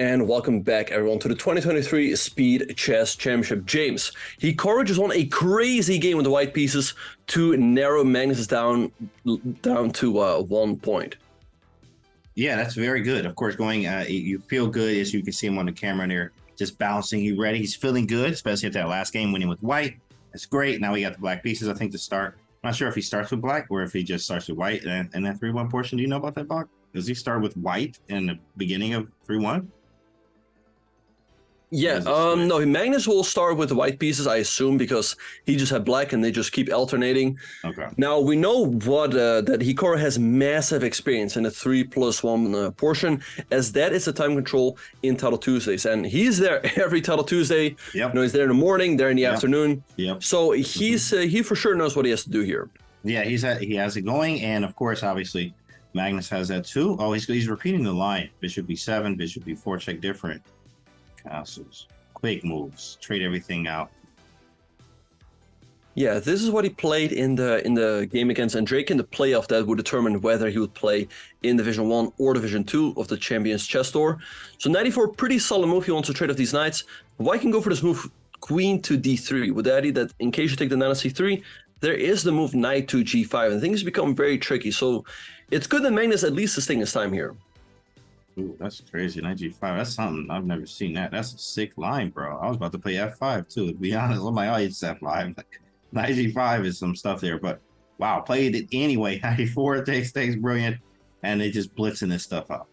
And welcome back, everyone, to the 2023 Speed Chess Championship. James, Hikaru just won a crazy game with the white pieces to narrow Magnus down to 1 point. Yeah, that's very good. Of course, you feel good as you can see him on the camera there, just bouncing. He's ready. He's feeling good, especially at that last game winning with white. That's great. Now we got the black pieces, I think, to start. I'm not sure if he starts with black or if he just starts with white and that 3-1 portion. Do you know about that, Bach? Does he start with white in the beginning of 3-1? Yeah, no, Magnus will start with the white pieces, I assume, because he just had black and they just keep alternating. Okay. Now, we know that Hikaru has massive experience in the 3+1 portion, as that is the time control in Title Tuesdays. And he's there every Title Tuesday. Yep. You know, he's there in the morning, there in the afternoon. Yep. So he for sure knows what he has to do here. Yeah, he has it going. And, of course, obviously, Magnus has that too. Oh, he's repeating the line. Bishop b7, bishop b4, check different. Castles, quick moves, trade everything out. Yeah, this is what he played in the game against Andrake. In the playoff, that would determine whether he would play in Division 1 or Division 2 of the Champions Chess Tour. So 94, pretty solid move. He wants to trade off these knights. White can go for this move, queen to d3, with the idea that in case you take the knight on c3, there is the move knight to g5, and things become very tricky. So it's good that Magnus at least is taking his time here. Ooh, that's crazy. Knight g5. That's something I've never seen. That's a sick line, bro. I was about to play f5 too. To be honest, I'm like, oh, it's f5. Like, knight g5 is some stuff there, but wow, played it anyway. Knight e4 takes brilliant, and they just blitzing this stuff up.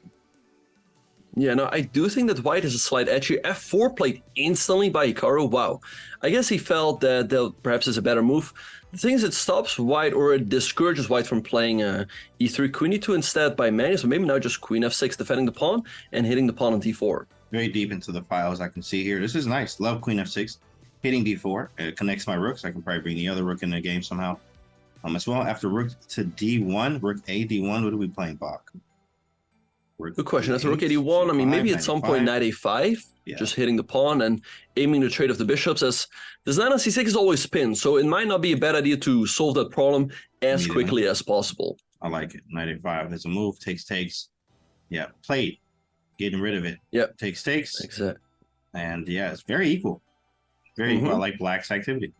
Yeah, no, I do think that white has a slight edge here. f4 played instantly by Hikaru. Wow. I guess he felt that perhaps is a better move. The thing is, it stops white, or it discourages white from playing e3, queen e2 instead by Magnus, so maybe now just queen f6, defending the pawn and hitting the pawn on d4. Very deep into the files I can see here. This is nice. Love queen f6, hitting d4. It connects my rooks. I can probably bring the other rook in the game somehow. As well, after rook to d1, rook a d1, what are we playing, Bach? Good question. That's rook 81. I mean, maybe at some point knight a5, just hitting the pawn and aiming to trade off the bishops, as this knight on c6 is always pinned, so it might not be a bad idea to solve that problem as quickly as possible. I like it. Knight a5. There's a move. Takes. Yeah, played. Getting rid of it. Yep. Takes. Exactly. And yeah, it's very equal. Very equal. I like black's activity.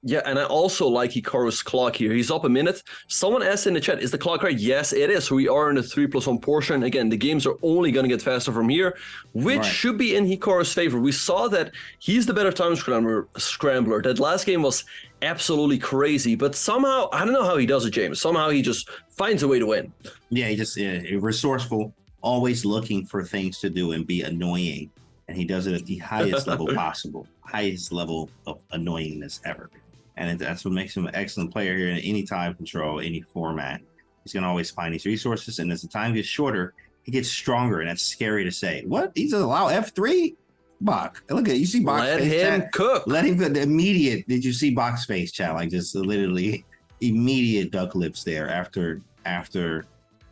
Yeah, and I also like Hikaru's clock here. He's up a minute. Someone asked in the chat, is the clock right? Yes, it is. We are in the 3+1 portion. Again, the games are only going to get faster from here, which should be in Hikaru's favor. We saw that he's the better time scrambler. That last game was absolutely crazy, but somehow, I don't know how he does it, James. Somehow he just finds a way to win. Yeah, he just resourceful, always looking for things to do and be annoying. And he does it at the highest level possible. Highest level of annoyingness ever. And that's what makes him an excellent player here in any time control, any format. He's going to always find these resources. And as the time gets shorter, he gets stronger. And that's scary to say. What? He's allow F3? Bach. Look at it. You see Bach's face, Let him cook. Let him the immediate. Did you see Bach's face, chat? Like just literally immediate duck lips there after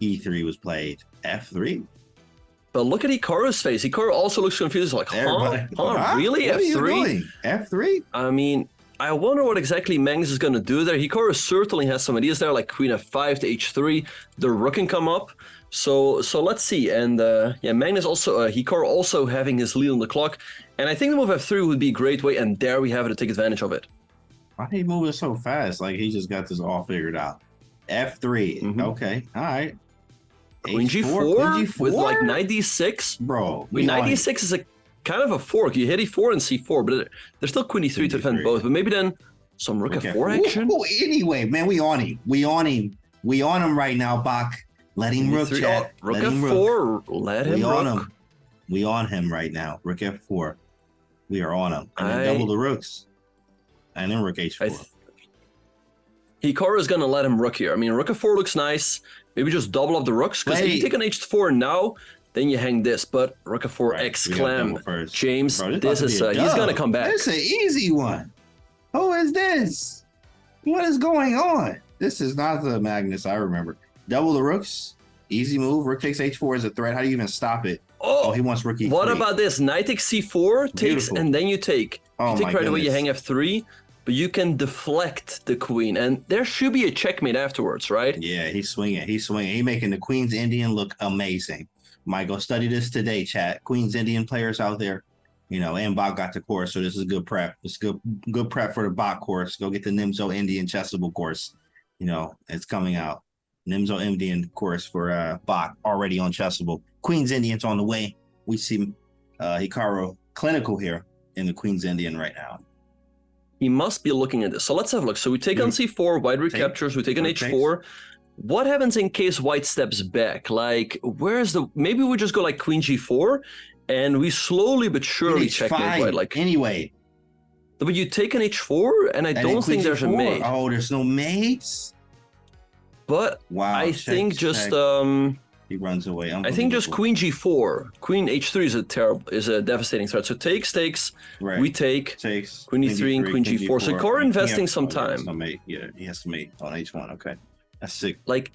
E3 was played. F3? But look at Hikaru's face. Hikaru also looks confused. Like, huh? Really? What F3? Are you doing? F3? I mean, I wonder what exactly Magnus is going to do there. Hikaru certainly has some ideas there, like queen f5 to h3. The rook can come up. So let's see. And yeah, Magnus also, Hikaru also having his lead on the clock. And I think the move f3 would be a great way. And there we have it to take advantage of it. Why are he moving so fast? Like he just got this all figured out. F3. Okay. All right. Queen G4 with like knight d6. Bro. Knight d6 is a kind of a fork. You hit e4 and c4, but there's still queen e3 to defend both. But maybe then some rook f4 action. Anyway, man, we on him. We on him right now, Bach. Let him rook, chat. Rook f4. Let him rook. We on him right now. Rook f4. We are on him. And then double the rooks. And then rook h4. Hikaru is going to let him rook here. I mean, rook f4 looks nice. Maybe just double up the rooks, because if you take an h4 now, then you hang this. But rook f4 exclam. James, this is he's going to come back. This is an easy one. Who is this? What is going on? This is not the Magnus I remember. Double the rooks. Easy move. Rook takes h4 as a threat. How do you even stop it? Oh, he wants rook e3. What about this? Knight takes c4, takes, and then you take. You take right away, you hang f3. But you can deflect the queen, and there should be a checkmate afterwards, right? Yeah, he's swinging. He's making the queen's Indian look amazing. Might go study this today, chat. Queen's Indian players out there, and Bach got the course, so this is good prep. It's good prep for the Bach course. Go get the Nimzo Indian Chessable course. It's coming out. Nimzo Indian course for Bach already on Chessable. Queen's Indian's on the way. We see Hikaru clinical here in the Queen's Indian right now. He must be looking at this. So let's have a look. So we take on c4, white recaptures, we take on h4. What happens in case white steps back? Like, maybe we just go like queen g4 and we slowly but surely checkmate white. Like, anyway. But you take an h4 and I don't think there's a mate. Oh, there's no mates? But wow, I think just he runs away. I think just queen g4, queen h3 is a devastating threat. So takes, right. We take queen e3 and queen g4. So Hikaru investing some time. He has to mate on h1. Okay, that's sick. Like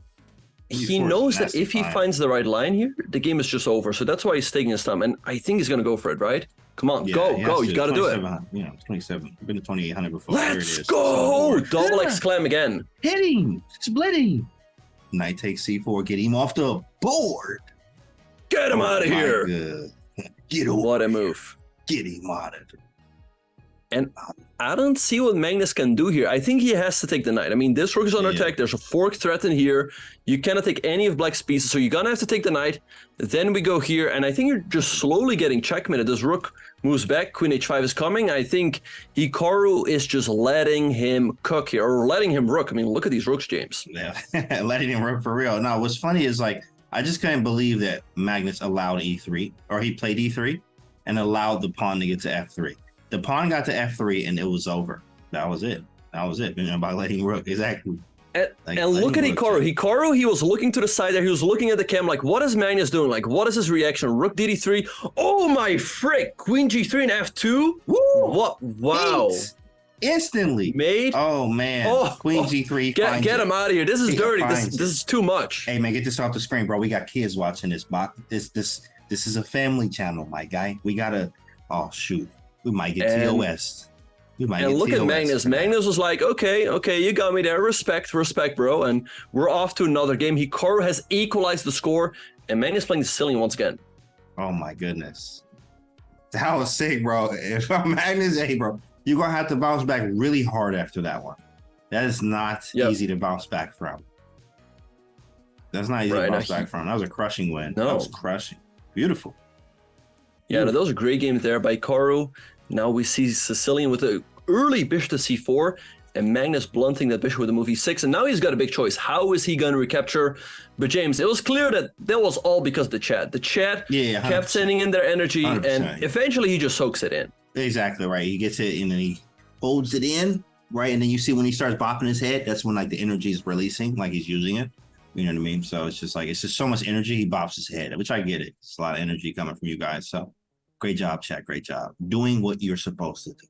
he knows that if he finds the right line here, the game is just over. So that's why he's taking his time, and I think he's gonna go for it. Right? Come on, go! You got to do it. 27. I've been to 2800 before. Let's go! Double exclam again. Hitting, splitting. Knight takes c4. Get him off the board. Get him out of here. Get him. What a move. Get him out of here. And I don't see what Magnus can do here. I think he has to take the knight. I mean, this rook is under attack. There's a fork threat in here. You cannot take any of black's pieces, so you're gonna have to take the knight. Then we go here, and I think you're just slowly getting checkmated. This rook moves back. Queen h5 is coming. I think Hikaru is just letting him cook here, or letting him rook. I mean, look at these rooks, James. Yeah, letting him rook for real. No, what's funny is like I just couldn't believe that Magnus allowed e3, or he played e3 and allowed the pawn to get to f3. The pawn got to f3 and it was over. That was it. By letting rook. Exactly. And look at Hikaru. Hikaru, he was looking to the side there. He was looking at the cam like, what is Magnus doing? Like, what is his reaction? Rook dd3. Oh my frick. Queen g3 and f2. Woo! What? Wow. Instantly. Made. Oh, man. Queen g3. Get him out of here. This is dirty. This is too much. Hey, man, get this off the screen, bro. We got kids watching this. This is a family channel, my guy. We got to... Oh, shoot. We might get TOS. Look at Magnus. Magnus was like, okay, you got me there. Respect, bro. And we're off to another game. Hikaru has equalized the score, and Magnus playing the ceiling once again. Oh my goodness. That was sick, bro. If I'm Magnus, hey, bro, you're going to have to bounce back really hard after that one. That is not easy to bounce back from. That's not easy to bounce back from. That was a crushing win. No. That was crushing. Beautiful. Yeah, no, those are great games there by Hikaru. Now we see Sicilian with an early bishop to c4 and Magnus blunting that bishop with a move e6. And now he's got a big choice. How is he going to recapture? But James, it was clear that was all because of the chat. The chat kept sending in their energy 100%. And eventually he just soaks it in. Exactly right. He gets it and then he holds it in, right? And then you see when he starts bopping his head, that's when like the energy is releasing, like he's using it. You know what I mean? So it's just so much energy, he bops his head, which I get it. It's a lot of energy coming from you guys. So great job, chat. Great job. Doing what you're supposed to do.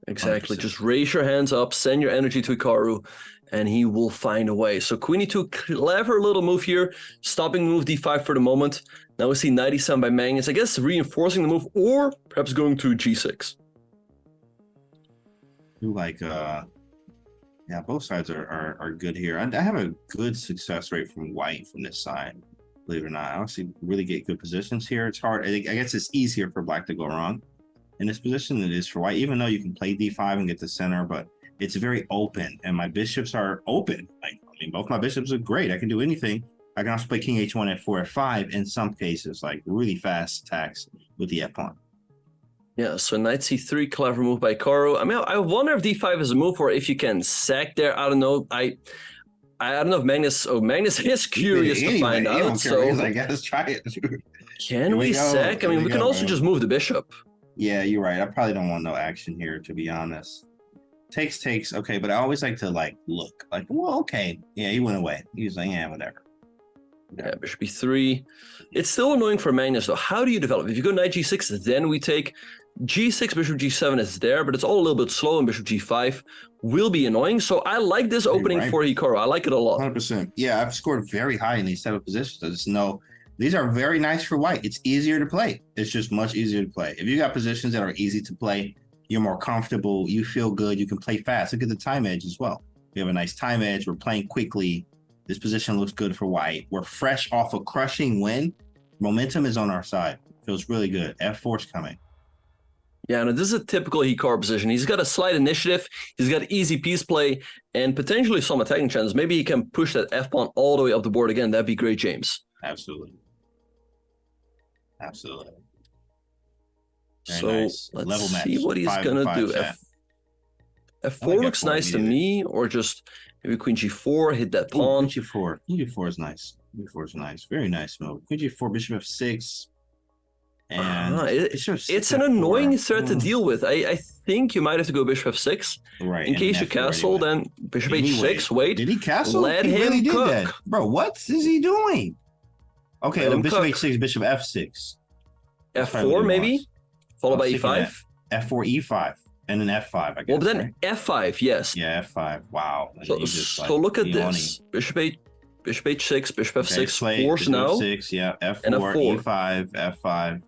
Exactly. 100%. Just raise your hands up, send your energy to Hikaru, and he will find a way. So Queen e2, clever little move here, stopping move d5 for the moment. Now we see knight e7 by Magnus, I guess reinforcing the move, or perhaps going to g6. Yeah, both sides are good here. I have a good success rate from white from this side, believe it or not. I honestly really get good positions here. It's hard. I guess it's easier for black to go wrong in this position than it is for white, even though you can play d5 and get the center, but it's very open, and my bishops are open. Both my bishops are great. I can do anything. I can also play king h1, f4, f5 in some cases, like really fast attacks with the f-pawn. Yeah, so knight c3, clever move by Hikaru. I mean, I wonder if d5 is a move, or if you can sack there. I don't know. I don't know if Magnus is curious to find out. So I guess try it. Can we sack? I mean, we can also just move the bishop. Yeah, you're right. I probably don't want no action here, to be honest. Takes. Okay, but I always like to look well, okay. Yeah, he went away. He was like, yeah, whatever. Yeah, bishop e3. It's still annoying for Magnus, though. How do you develop? If you go knight g6, then we take g6, bishop g7 is there, but it's all a little bit slow, and bishop g5 will be annoying. So I like this opening for Hikaru. I like it a lot. 100%. Yeah, I've scored very high in these type of positions. I just know these are very nice for white. It's easier to play. It's just much easier to play. If you got positions that are easy to play, you're more comfortable, you feel good, you can play fast. Look at the time edge as well. We have a nice time edge. We're playing quickly. This position looks good for white. We're fresh off a crushing win Momentum is on our side. Feels really good. F4's coming. Yeah, and this is a typical Hikaru position. He's got a slight initiative, he's got easy piece play, and potentially some attacking chances. Maybe he can push that F pawn all the way up the board again. That'd be great, James. Absolutely. Absolutely. Very so nice. Let's level see match. what he's going to do. F4 looks nice to me, or just maybe Queen G4, hit that pawn. Queen G4. Queen G4 is nice. Queen G4 is nice. Very nice move. Queen G4, Bishop F6. And it's an annoying threat to deal with. I think you might have to go Bishop F6. Right. In case you castle, then Bishop H6. Wait. Did he castle? Let him really cook. Did that. Bro, what is he doing? Okay, well, Bishop H6, Bishop F6. F4 maybe? Followed by E5? F4, E5. And then F5, I guess. Well, but then right? F5, yes. Yeah, F5. Wow. So look at this. Bishop H6, Bishop F6, force now. F6, yeah. F4, E5, F5.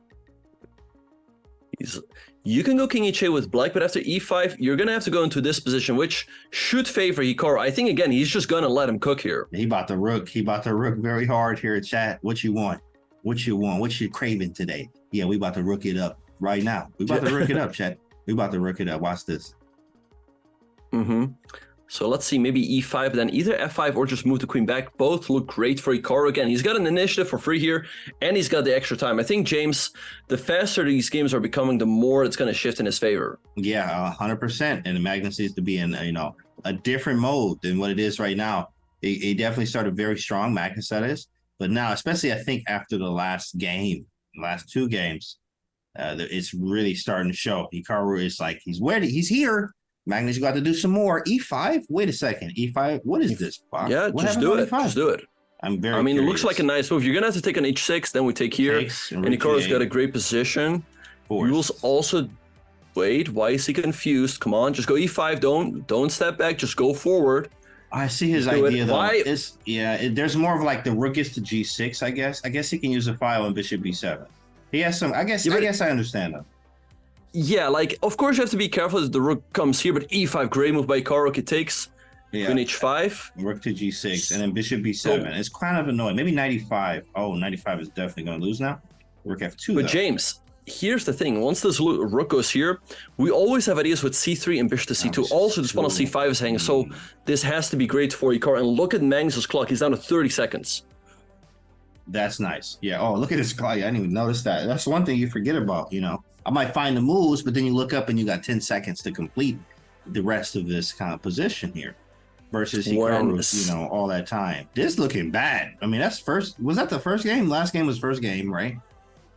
You can go King H8 with black, but after E5, you're going to have to go into this position, which should favor Hikaru. I think, again, he's just going to let him cook here. He bought the rook. He bought the rook very hard here, chat. What you want? What you want? What you craving today? Yeah, we about to rook it up right now. We about to rook it up, chat. We about to rook it up. Watch this. So let's see, maybe E5, then either F5 or just move the queen back. Both look great for Hikaru. Again, he's got an initiative for free here, and he's got the extra time. I think, James, the faster these games are becoming, the more it's going to shift in his favor. Yeah, 100%. And Magnus needs to be in, a different mode than what it is right now. He definitely started very strong, Magnus, that is. But now, especially, I think, after the last two games, it's really starting to show. Hikaru is like, he's ready. He's here. Magnus, you got to do some more. E5? Wait a second. E5? What is this, Bob? Yeah, just do it. Just do it. I'm very curious. It looks like a nice move. You're going to have to take on H6, then we take here. And Hikaru's got a great position. Rules also... Wait, why is he confused? Come on, just go E5. Don't step back. Just go forward. I see his idea, though. There's more of like the rook is to G6, I guess. I guess he can use a file on Bishop B7. He has some... I guess I understand him. Yeah, like, of course you have to be careful that the rook comes here, but E5, great move by Hikaru. It takes Queen H5. Rook to G6, and then Bishop B7. It's kind of annoying. Maybe 95. Oh, 95 is definitely going to lose now. Rook F2, But James, here's the thing. Once this rook goes here, we always have ideas with C3 and Bishop to C2. Also, this pawn on C5 is hanging, so this has to be great for Hikaru. And look at Magnus's clock. He's down to 30 seconds. That's nice. Yeah, look at his clock. I didn't even notice that. That's one thing you forget about, I might find the moves, but then you look up and you got 10 seconds to complete the rest of this kind of position here versus Hikaru, all that time. This looking bad. I mean, was that the first game? Last game was first game, right?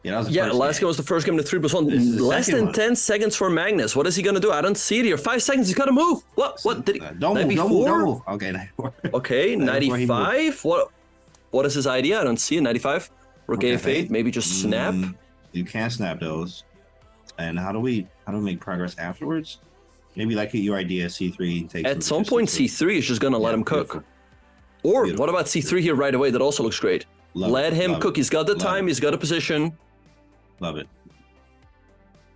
Yeah, that was the first last game was the first game, the 3+1. Less than 10 seconds for Magnus. What is he going to do? I don't see it here. 5 seconds. He's got to move. What did he? Don't move. Okay, 94. Okay, 95. What is his idea? I don't see it. 95. Rook A8. Maybe just snap. You can't snap those. And how do we make progress afterwards? Maybe like your idea, C3 takes. At some point, C3 is just going to let him cook. Or what about C3 here right away? That also looks great. Let him cook. He's got the time. He's got a position. Love it.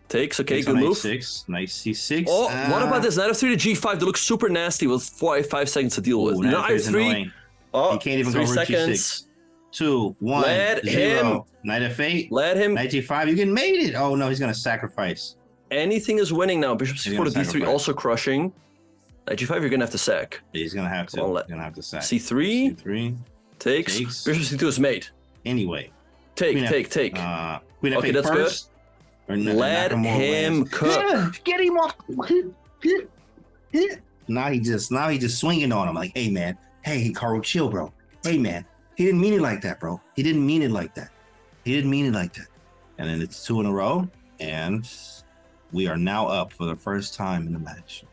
Takes. Okay, good move. Nice C6. Oh, what about this? Knight F3 to G5. That looks super nasty with 5 seconds to deal with. Knight F3. Oh, he can't even go over G6. 2, 1, Let 0. him. Knight F8. Let him. Knight G5. You can made it. Oh no, he's gonna sacrifice. Anything is winning now. Bishop C4 to D3 also crushing. Knight G5, you're gonna have to sack. He's gonna have to. He's gonna have to sack. C3. C3 takes. Bishop C2 is mate. Anyway. Take. Queen F8 okay, that's first. Good. Let him cook. Yeah, get him off. Now he just swinging on him like, hey man, hey Hikaru, chill, bro. Hey man. He didn't mean it like that, bro. He didn't mean it like that. And then it's 2 in a row, and we are now up for the first time in the match.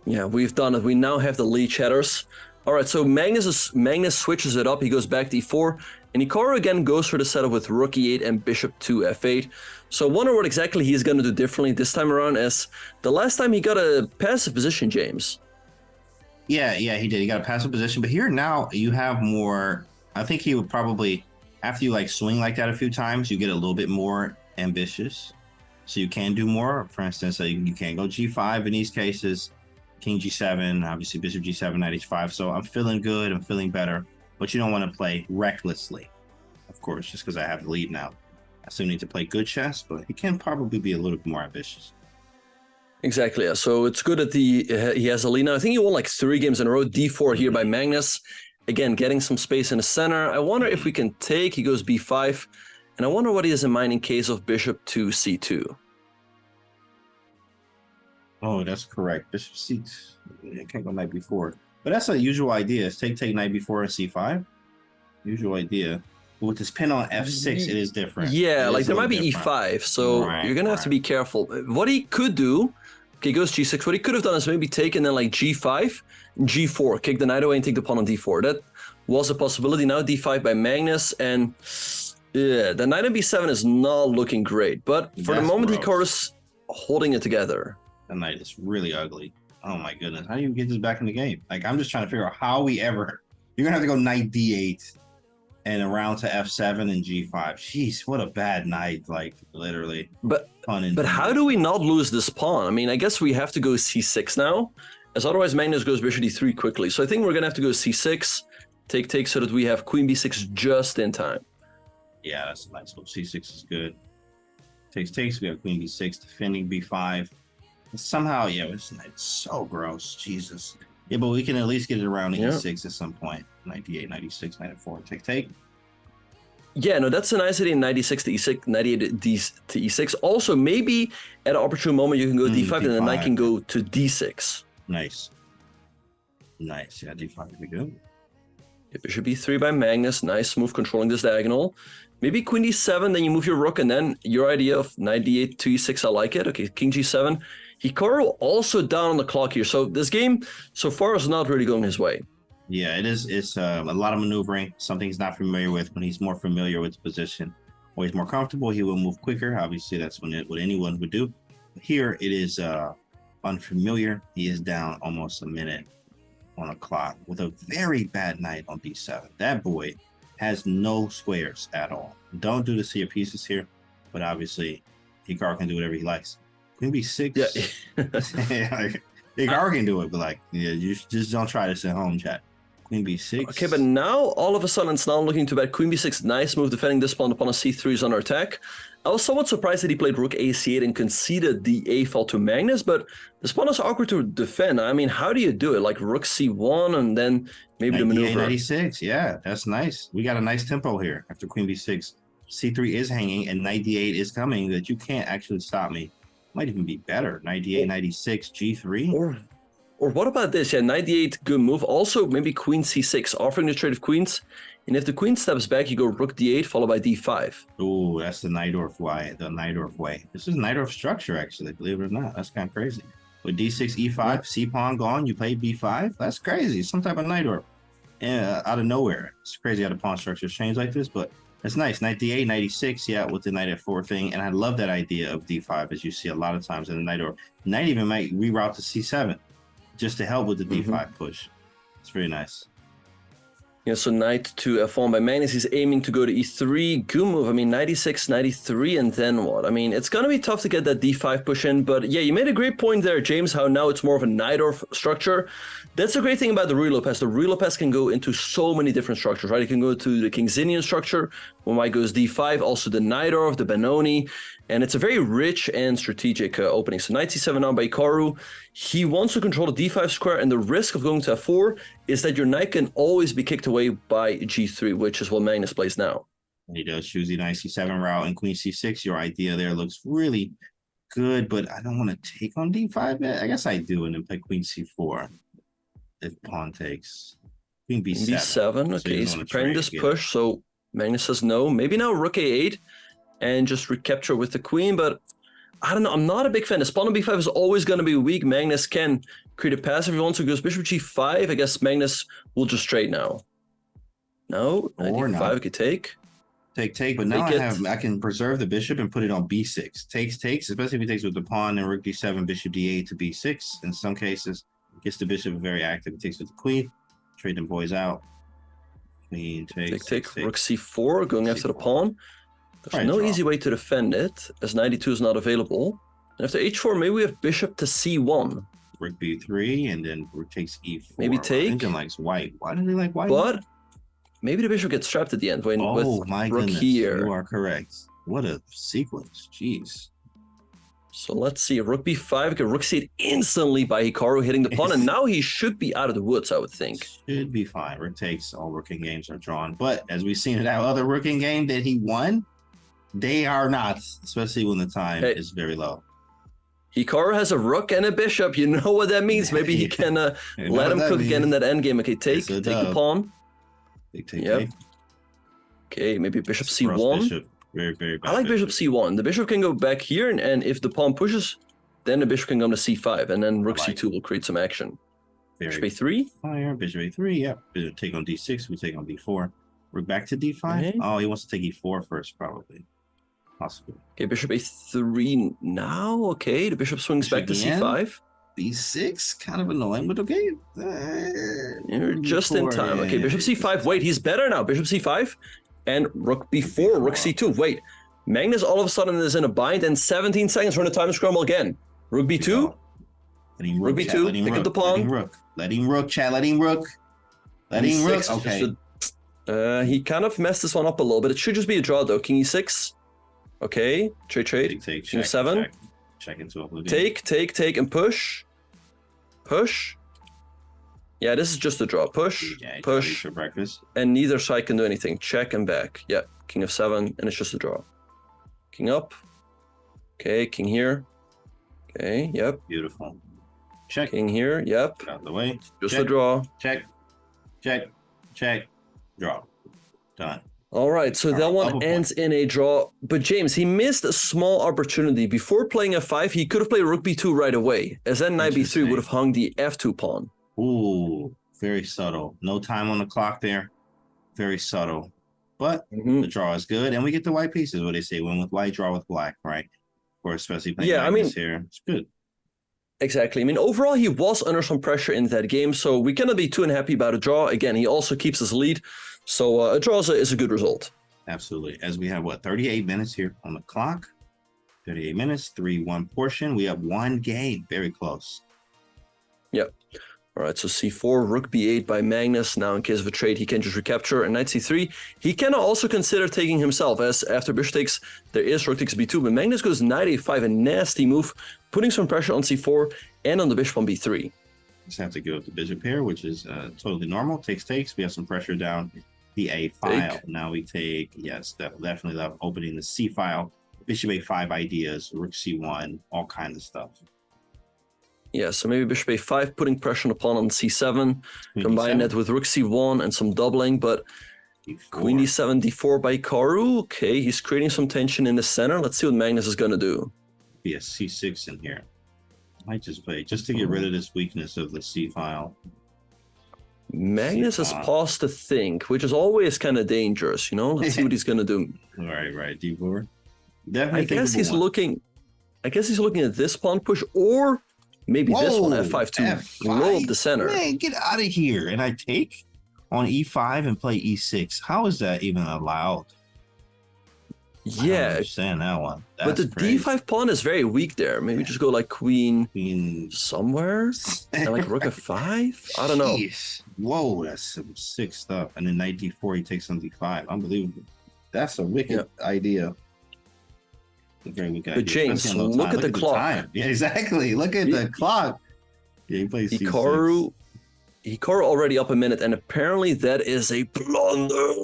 Yeah, we've done it. We now have the lead, chatters. All right, so Magnus switches it up. He goes back to E4, and Hikaru again goes for the setup with Rook E8 and Bishop to F8. So I wonder what exactly he's going to do differently this time around, as the last time he got a passive position, James. Yeah, he did. He got a passive position, but here now you have more. I think he would probably, after you like swing like that a few times, you get a little bit more ambitious. So you can do more. For instance, you can go G5 in these cases, King G7, obviously Bishop G7, Knight H5. So I'm feeling good. I'm feeling better. But you don't want to play recklessly. Of course, just because I have the lead now. I still need to play good chess, but he can probably be a little bit more ambitious. Exactly. Yeah. So it's good that he has a lead now. I think he won like 3 games in a row. D4 here by Magnus. Again, getting some space in the center. I wonder if we can take. He goes B5. And I wonder what he has in mind in case of bishop to C2. Oh, that's correct. Bishop C2. It can't go knight B4. But that's a usual idea. It's take knight B4 and C5. Usual idea. But with this pin on F6, it is different. Yeah, like there might be E5. So you're going to have to be careful. What he could do, okay, goes G6. What he could have done is maybe take and then like G5, G4, kick the knight away and take the pawn on D4. That was a possibility. Now D5 by Magnus. And yeah, the knight on B7 is not looking great. But for the moment, Hikaru's holding it together. The knight is really ugly. Oh my goodness. How do you get this back in the game? Like, I'm just trying to figure out how we ever... You're going to have to go knight D8 and around to F7 and G5. Jeez, what a bad knight, like, literally. But how do we not lose this pawn? I mean, I guess we have to go C6 now, as otherwise Magnus goes bishop D3 quickly. So I think we're going to have to go C6, take, so that we have queen B6 just in time. Yeah, that's a nice move. C6 is good. Takes. We have queen B6, defending B5. Somehow, yeah, it's so gross. Jesus. Yeah, but we can at least get it around E6 at some point. 98, 96, 94. Take. Yeah, no, that's a nice idea. 96 to E6, 98 to E6. Also, maybe at an opportune moment, you can go D5 and the knight can go to D6. Nice. Yeah, D5 would be good. Yeah, bishop B3 by Magnus. Nice move controlling this diagonal. Maybe queen D7, then you move your rook, and then your idea of knight D8 to E6, I like it. Okay, king G7. Hikaru also down on the clock here. So this game so far is not really going his way. Yeah, it is. It's a lot of maneuvering, something he's not familiar with. When he's more familiar with the position or he's more comfortable, he will move quicker. Obviously, that's what anyone would do. Here, it is unfamiliar. He is down almost a minute on the clock with a very bad knight on B7. That boy has no squares at all. Don't do the sea of pieces here, but obviously, Hikaru can do whatever he likes. Queen B6. Yeah. Hikaru can do it, but like, yeah, you just don't try this at home, chat. Queen B6. Okay, but now all of a sudden it's not looking too bad. Queen B6, nice move defending this pawn. The pawn on C3 is under attack. I was somewhat surprised that he played rook A8 and conceded the A file to Magnus, but this pawn is awkward to defend. I mean, how do you do it? Like rook C1 and then maybe the maneuver. 96, yeah, that's nice. We got a nice tempo here after Queen B6. C3 is hanging and knight D8 is coming that you can't actually stop me. Might even be better. Knight D8, 96, G3. Or what about this? Yeah, knight D8, good move. Also, maybe queen C6, offering the trade of queens. And if the queen steps back, you go rook D8 followed by D5. Oh, that's the Najdorf way. This is Najdorf structure, actually, believe it or not. That's kind of crazy. With D6, E5, C pawn gone, you play B5. That's crazy. Some type of Najdorf. Yeah, out of nowhere. It's crazy how the pawn structures change like this, but it's nice. Knight D8, 96, yeah, with the knight F4 thing. And I love that idea of D5, as you see a lot of times in the Najdorf. Knight even might reroute to C7 just to help with the D5 push. It's very nice. Yeah, so knight to F1 by Magnus. He's aiming to go to E3. Good move. I mean, 96, 93, and then what? I mean, it's going to be tough to get that D5 push in, but yeah, you made a great point there, James, how now it's more of a Najdorf structure. That's the great thing about the Ruy Lopez. The Ruy Lopez can go into so many different structures, right? It can go to the Kingzinian structure, when white goes D5, also the Najdorf, the Benoni, and it's a very rich and strategic opening. So knight C7 now by Hikaru. He wants to control the D5 square, and the risk of going to F4 is that your knight can always be kicked away by G3, which is what Magnus plays now. He does choose the knight C7 route and queen C6. Your idea there looks really good, but I don't want to take on D5 yet. I guess I do, and then play queen C4 if pawn takes. Queen B7. B7, okay, he's preparing this push, so Magnus says no. Maybe now rook A8 and just recapture with the queen, but I don't know. I'm not a big fan. This pawn on B5 is always going to be weak. Magnus can create a pass if he wants to. Goes bishop G5. I guess Magnus will just trade now. No, knight D5 could take. Take, but now I can preserve the bishop and put it on B6. Takes, especially if he takes with the pawn and rook D7, bishop D8 to B6. In some cases, gets the bishop very active. He takes with the queen. Trade them boys out. Queen takes. Take. Rook C4, going after the pawn. There's no easy way to defend it, as 92 is not available. And after H4, maybe we have bishop to C1. Rook B3, and then rook takes E4. Maybe take. Lincoln likes white. Why do they like white? But maybe the bishop gets trapped at the end when Oh with my rook goodness, here. you are correct. What a sequence. Jeez. So let's see, rook b5, okay, rook c8 instantly by Hikaru hitting the pawn, and now he should be out of the woods, I would think. Should be fine. Rook takes, all rooking games are drawn. But as we've seen in that other rooking game that he won, they are not, especially when the time is very low. Hikaru has a rook and a bishop. You know what that means. Maybe he can let him cook again in that endgame. Okay, take the pawn. Take. Okay, maybe bishop c1. Bishop. Very, very bad. I like bishop c1. The bishop can go back here, and if the pawn pushes, then the bishop can come to c5, and then rook c2 will create some action. Bishop a3. Fire. Bishop a3. Yep. Bishop take on d6. We take on d4. We're back to d5. Okay. Oh, he wants to take e4 first, probably. Possibly. Okay, bishop a3 now. Okay, the bishop swings back to c5. b6, kind of annoying, but okay. You're just in time. Okay, bishop c5. Wait, he's better now. Bishop c5 and rook b4, rook c2. Wait, Magnus all of a sudden is in a bind, and 17 seconds for the time scramble again. Rook b2. Rook b2. Pick up the pawn. Let him rook, chat. Let him rook. Okay. He kind of messed this one up a little bit. It should just be a draw though. King e6. Okay. Trade. Take, King 7. Check into a blue game. Take, and push. Push. Yeah, this is just a draw. Push, push. For breakfast. And neither side can do anything. Check and back. Yeah, king of 7, and it's just a draw. King up. Okay, king here. Okay, yep. Beautiful. Check. King here, yep. Out of the way. Just a draw. Check. Draw. Done. All right, so that one ends in a draw. But James, he missed a small opportunity. Before playing f5, he could have played rook b2 right away, as then knight b3 would have hung the f2 pawn. Ooh, very subtle. No time on the clock there. Very subtle. But the draw is good, and we get the white pieces, what they say. Win with white, draw with black, right? Or especially playing Magnus here. It's good. Exactly. I mean, overall, he was under some pressure in that game, so we cannot be too unhappy about a draw. Again, he also keeps his lead, so a draw is a good result. Absolutely. As we have, 38 minutes here on the clock. 38 minutes, 3-1 portion. We have one game. Very close. Yep. All right, so c4, rook b8 by Magnus. Now, in case of a trade, he can just recapture. And knight c3, he can also consider taking himself, as after bishop takes, there is rook takes b2. But Magnus goes knight a5, a nasty move, putting some pressure on c4 and on the bishop on b3. Just have to go with the bishop here, which is totally normal. Takes. We have some pressure down the a file. Now we take, yes, definitely love opening the c file. Bishop a5 ideas, rook c1, all kinds of stuff. Yeah, so maybe bishop a5, putting pressure on the pawn on c7, combine that with rook c1 and some doubling, but d4. Queen d7, d4 by Hikaru. Okay, he's creating some tension in the center. Let's see what Magnus is going to do. Be a c6 in here. Might just play, just to get rid of this weakness of the c file. Magnus has paused to think, which is always kind of dangerous, you know? Let's see what he's going to do. Right, d4. Definitely I guess he's looking at this pawn push, or maybe this one, f5, to blow up the center. Man, get out of here. And I take on e5 and play e6. How is that even allowed? Yeah. I don't understand that one. But the d5 pawn is very weak there. Maybe just go like queen somewhere, and like rook f5. I don't know. Whoa, that's some sick stuff. And then knight d4, he takes on d5. Unbelievable. That's a wicked idea. But James, look at the clock. Yeah, exactly. Look at the clock. Yeah, he plays Hikaru already up a minute, and apparently that is a blunder.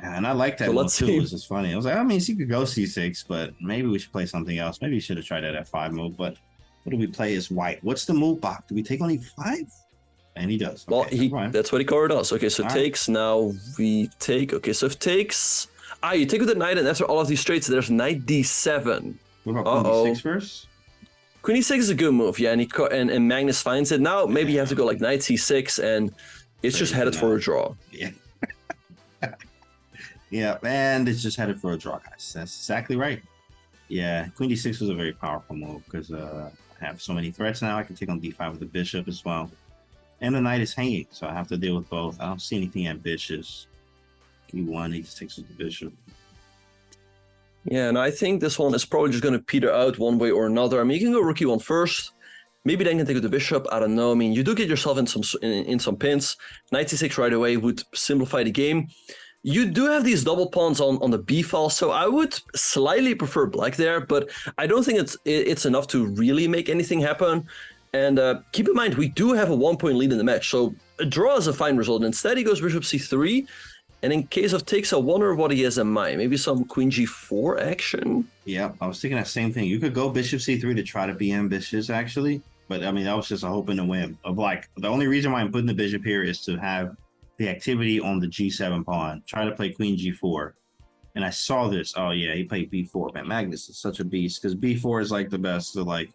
And I like that move too. This is funny. I was like, I mean, he could go c6, but maybe we should play something else. Maybe you should have tried that f5 move. But what do we play as white? What's the move block? Do we take on e5? And he does. Okay, well, that's what Hikaru does. Okay, so takes. Now we take. Okay, so if takes. You take with the knight, and after all of these straights, there's knight d7. What about queen d6 first? Queen e6 is a good move, yeah, and Magnus finds it. Now maybe you have to go like knight c6, and it's just headed for a draw. Yeah. Yeah, and it's just headed for a draw, guys. That's exactly right. Yeah, queen d6 was a very powerful move because I have so many threats now. I can take on d5 with the bishop as well. And the knight is hanging, so I have to deal with both. I don't see anything ambitious. e1, he just takes with the bishop. Yeah, and I think this one is probably just going to peter out one way or another. I mean, you can go rook e1 first, Maybe then can take with the bishop. I don't know. I mean, you do get yourself in some pins. Knight c6 right away would simplify the game. You do have these double pawns on the b file, so I would slightly prefer black there, but I don't think it's enough to really make anything happen. And keep in mind, we do have a 1-point lead in the match, so a draw is a fine result. Instead, he goes bishop c3, and in case of takes, I wonder what he has in mind. Maybe some queen g4 action? Yeah, I was thinking that same thing. You could go bishop c3 to try to be ambitious, actually. But, I mean, that was just a hope and a whim of, like, the only reason why I'm putting the bishop here is to have the activity on the g7 pawn. Try to play queen g4. And I saw this. Oh, yeah, he played b4. Man, Magnus is such a beast because b4 is, like, the best to, like,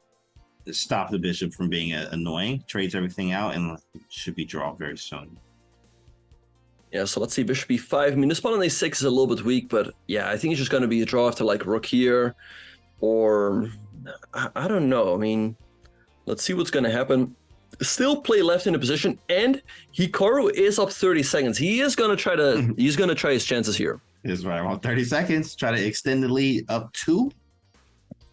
stop the bishop from being annoying. Trades everything out and should be drawn very soon. Yeah, so let's see, bishop e5. I mean, this pawn on a6 is a little bit weak, but yeah, I think it's just going to be a draw after, like, rook here. Or, I don't know. I mean, let's see what's going to happen. Still play left in the position, and Hikaru is up 30 seconds. He is going to try to, he's going to try his chances here. Is right. Well, 30 seconds. Try to extend the lead up 2.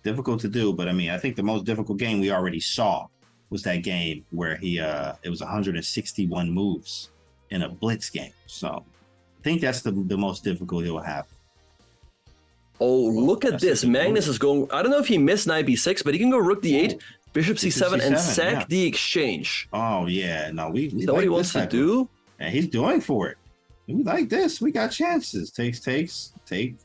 Difficult to do, but I mean, I think the most difficult game we already saw was that game where it was 161 moves in a blitz game. So I think that's the most difficult he'll have. Oh, look at this. Magnus is going, I don't know if he missed knight b6, but he can go rook d8, bishop c7, and sack the exchange. Oh, yeah. No, we is that what he wants to do? And he's doing for it. We like this. We got chances. Take.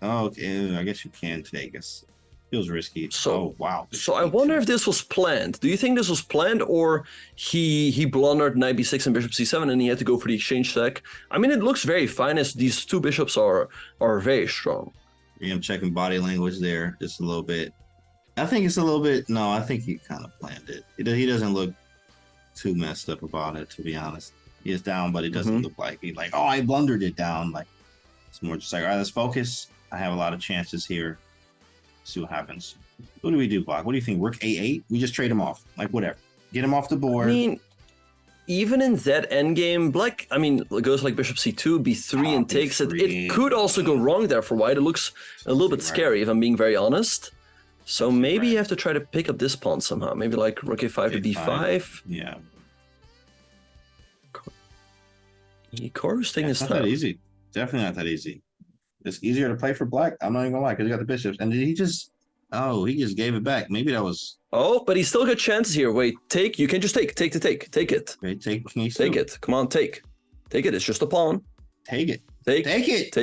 Oh, okay. I guess you can take us. Feels risky. So, oh, wow. So I wonder if this was planned. Do you think this was planned, or he blundered knight b6 and bishop c7 and he had to go for the exchange sack? I mean, it looks very fine as these two bishops are very strong. Yeah, I'm checking body language there just a little bit. I think it's a little bit. No, I think he kind of planned it. He doesn't look too messed up about it, to be honest. He is down, but it doesn't look like he's like, oh, I blundered it down. Like, it's more just like, all right, let's focus. I have a lot of chances here. See what happens. What do we do, Block? What do you think? Rook a8? We just trade him off. Like, whatever. Get him off the board. I mean, even in that endgame, Black, I mean, it goes like bishop c2, b3, and takes it. It could also go wrong there for white. It looks a little bit scary, if I'm being very honest. So maybe you have to try to pick up this pawn somehow. Maybe like rook a5 to b5. Yeah. Hikaru's taking his time. Not that easy. Definitely not that easy. It's easier to play for black. I'm not even gonna lie, because he got the bishops. And did he just? Oh, he just gave it back. Maybe that was. Oh, but he's still got chances here. Wait, take. You can just take it. Take it. Okay, take it. Come on, take it. It's just a pawn. Take it. Take it.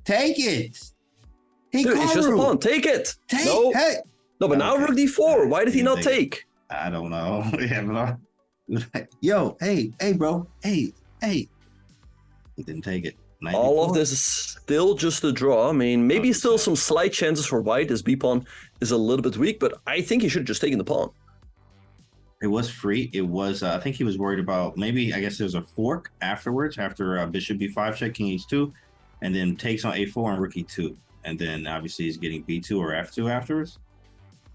Take it. Dude, it's just a pawn. Take it. No, hey. No, but now rook d4. Why did he not take? I don't know. Yeah, but yo, hey, bro, hey. He didn't take it. All of this is still just a draw. I mean, maybe still some slight chances for white. This b pawn is a little bit weak, but I think he should have just taken the pawn. It was free. It was. I think he was worried about maybe. I guess there was a fork afterwards after bishop b5 check, king h2, and then takes on a4 and rook e2, and then obviously he's getting b2 or f2 afterwards.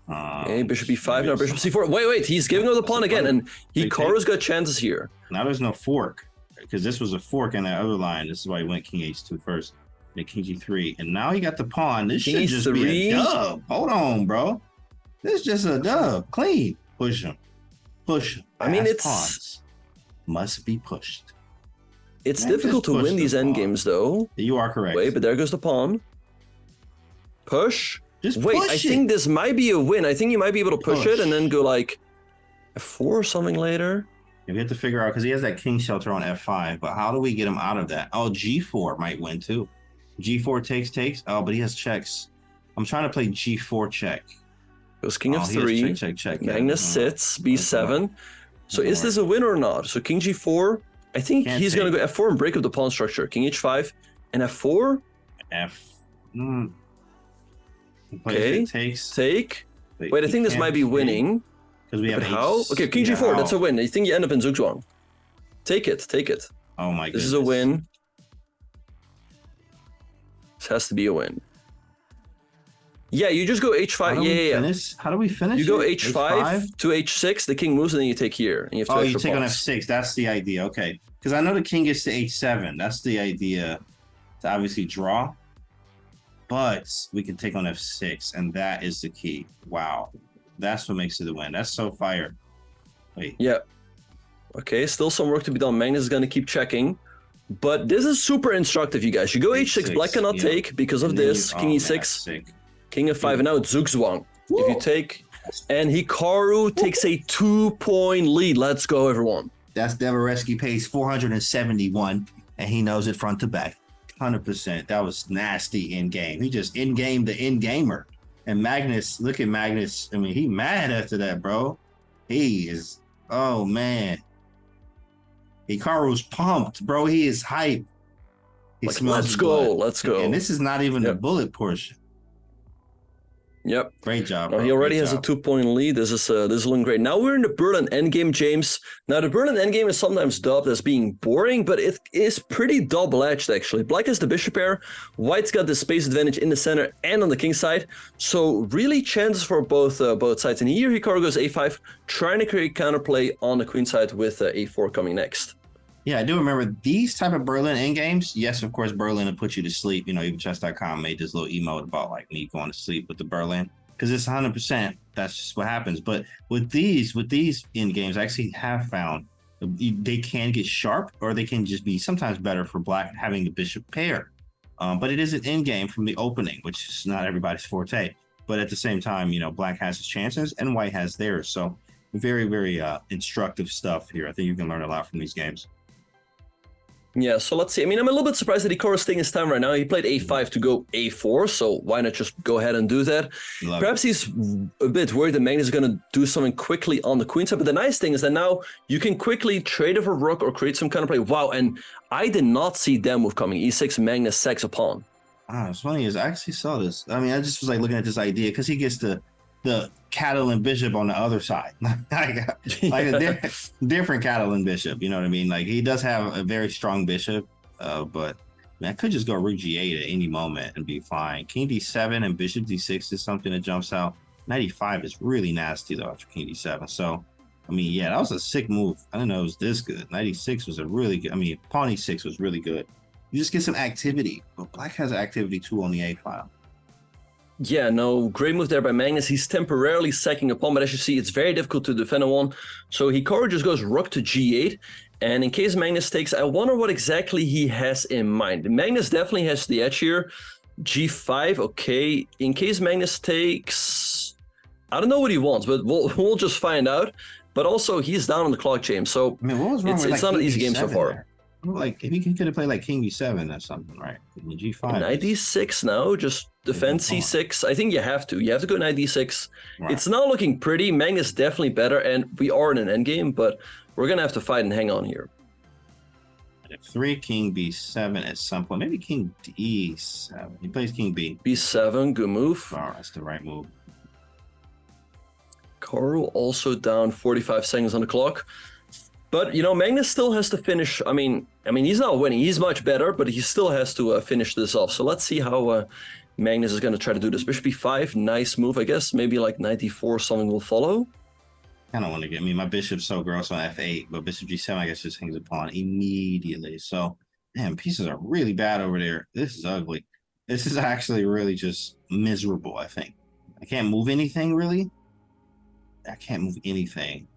Okay, bishop b5 now bishop c4. Wait, he's giving up the pawn again, and Hikaru's got chances here. Now there's no fork, because this was a fork in that other line. This is why he went king h2 first, then king g3, and now he got the pawn. This should just be a dub. Hold on, bro. This is just a dub. Clean. Push him. I mean, it's pawns must be pushed. It's difficult to win these endgames, though. You are correct. Wait, but there goes the pawn. Push. Wait, I think this might be a win. I think you might be able to push it and then go like f4 or something later. We have to figure out, because he has that king shelter on f5, but how do we get him out of that? Oh, g4 might win too. g4 takes. Oh, but he has checks. I'm trying to play g4 check. Goes king f3. Check. Magnus sits, b7. So is this a win or not? So king g4. I think he's going to go f4 and break up the pawn structure. King h5 and f4. Okay, take. Wait, I think this might be winning. Because we have how? Okay, king g4, that's a win. I think you end up in Zugzwang. Take it. Oh my goodness. This is a win. This has to be a win. Yeah, you just go h5. Yeah. How do we finish? You go h5 to h6, the king moves, and then you take here. And you have to you take on f6. That's the idea. Okay. Because I know the king gets to h7. That's the idea to obviously draw. But we can take on f6, and that is the key. Wow. That's what makes it a win. That's so fire. Wait. Yeah. Okay, still some work to be done. Magnus is going to keep checking. But this is super instructive, you guys. You go h6, black cannot take because of this. King e6, king f5, and now it's Zugzwang. If you take, and Hikaru takes a 2-point lead. Let's go, everyone. That's Devereski pace 471, and he knows it front to back. 100%. That was nasty in game. He just in game the in gamer. And Magnus, look at Magnus. I mean, he mad after that, bro. He is, oh man. Hikaru's pumped, bro. He is hype. He like, smells let's go, blood. let's go. And this is not even the bullet portion. Yep. Great job, bro. No, he already has a 2-point lead. This is looking great. Now we're in the Berlin endgame, James. Now the Berlin endgame is sometimes dubbed as being boring, but it is pretty double-edged actually. Black has the bishop pair. White's got the space advantage in the center and on the king side. So really chances for both sides. And here Hikaru goes a5, trying to create counterplay on the queen side with a4 coming next. Yeah, I do remember these type of Berlin endgames. Yes, of course, Berlin will put you to sleep. You know, even chess.com made this little emote about like me going to sleep with the Berlin because it's 100%. That's just what happens. But with these end games, I actually have found they can get sharp or they can just be sometimes better for black having the bishop pair. But it is an end game from the opening, which is not everybody's forte. But at the same time, you know, black has his chances and white has theirs. So very, very instructive stuff here. I think you can learn a lot from these games. Yeah, so let's see. I mean, I'm a little bit surprised that Hikaru's taking his time right now. He played a5 to go a4, so why not just go ahead and do that? Perhaps he's a bit worried that Magnus is going to do something quickly on the queen side, but the nice thing is that now you can quickly trade over rook or create some counterplay. Wow, and I did not see that move coming. e6, Magnus sacks a pawn. It's funny is I actually saw this. I mean, I just was like looking at this idea because he gets the Catalan bishop on the other side, like a different Catalan bishop. You know what I mean? Like he does have a very strong bishop, but man, I could just go rook g8 at any moment and be fine. King d7 and bishop d6 is something that jumps out. Knight e5 is really nasty though after king d7. So, I mean, yeah, that was a sick move. I didn't know it was this good. Knight e6 was a really good. I mean, pawn e6 was really good. You just get some activity, but black has activity too on the a file. Yeah, no, great move there by Magnus. He's temporarily sacking a pawn, but as you see, it's very difficult to defend a one. So Hikaru just goes rook to g8. And in case Magnus takes, I wonder what exactly he has in mind. Magnus definitely has the edge here. g5, okay. In case Magnus takes, I don't know what he wants, but we'll just find out. But also, he's down on the clock, James. So I mean, what was wrong with it's not an easy game so far. There? Like if he could have played like king b7 or something, right? g5. Knight d6 now, just defend c6. I think you have to go knight d6. Right. It's not looking pretty. Magnus definitely better, and we are in an endgame, but we're gonna have to fight and hang on here. f3, king b7 at some point. Maybe king d7. He plays king b7. Good move. Oh, that's the right move. Hikaru also down 45 seconds on the clock. But, you know, Magnus still has to finish. I mean, he's not winning. He's much better, but he still has to finish this off. So let's see how Magnus is going to try to do this. Bishop b5, nice move, I guess. Maybe like knight d4, something will follow. I don't want to get me. My bishop's so gross on f8, but bishop g7, I guess, just hangs a pawn immediately. So, man, pieces are really bad over there. This is ugly. This is actually really just miserable, I think. I can't move anything, really. I can't move anything.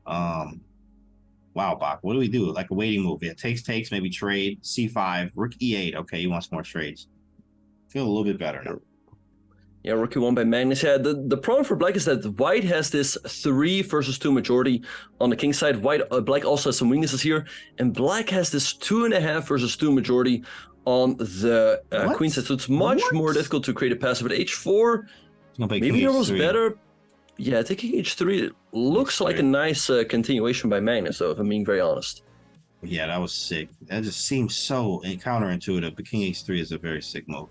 Wow, Bach, what do we do? Like a waiting move. Yeah, takes, maybe trade, c5, rook e8. Okay, he wants more trades. Feel a little bit better now. Yeah, rook e1 by Magnus. Yeah, the problem for black is that white has this 3 versus 2 majority on the king side. Black also has some weaknesses here. And black has this 2.5 versus 2 majority on the queen side. So it's much more difficult to create a passive. But h4, maybe there was better. Yeah, taking h3 looks like a nice continuation by Magnus, though, if I'm being very honest. Yeah, that was sick. That just seems so counterintuitive, but king h3 is a very sick move.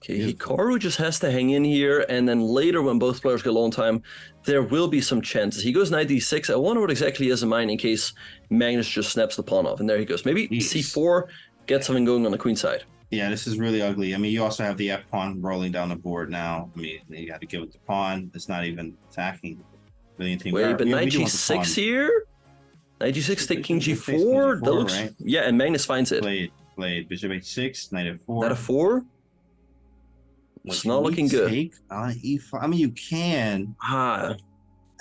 Okay, Hikaru just has to hang in here, and then later when both players get low on time, there will be some chances. He goes knight d6. I wonder what exactly he has in mind in case Magnus just snaps the pawn off. And there he goes. Maybe c4, get something going on the queen side. Yeah, this is really ugly. I mean, you also have the f pawn rolling down the board now. I mean, you got to give it the pawn. It's not even attacking really anything. Wait, but knight g6 here? Knight g6, take king g4? That looks, right? Yeah, and Magnus finds it. Played bishop h6, knight f4. Knight f4? It's not looking good. Take on e5. I mean, you can.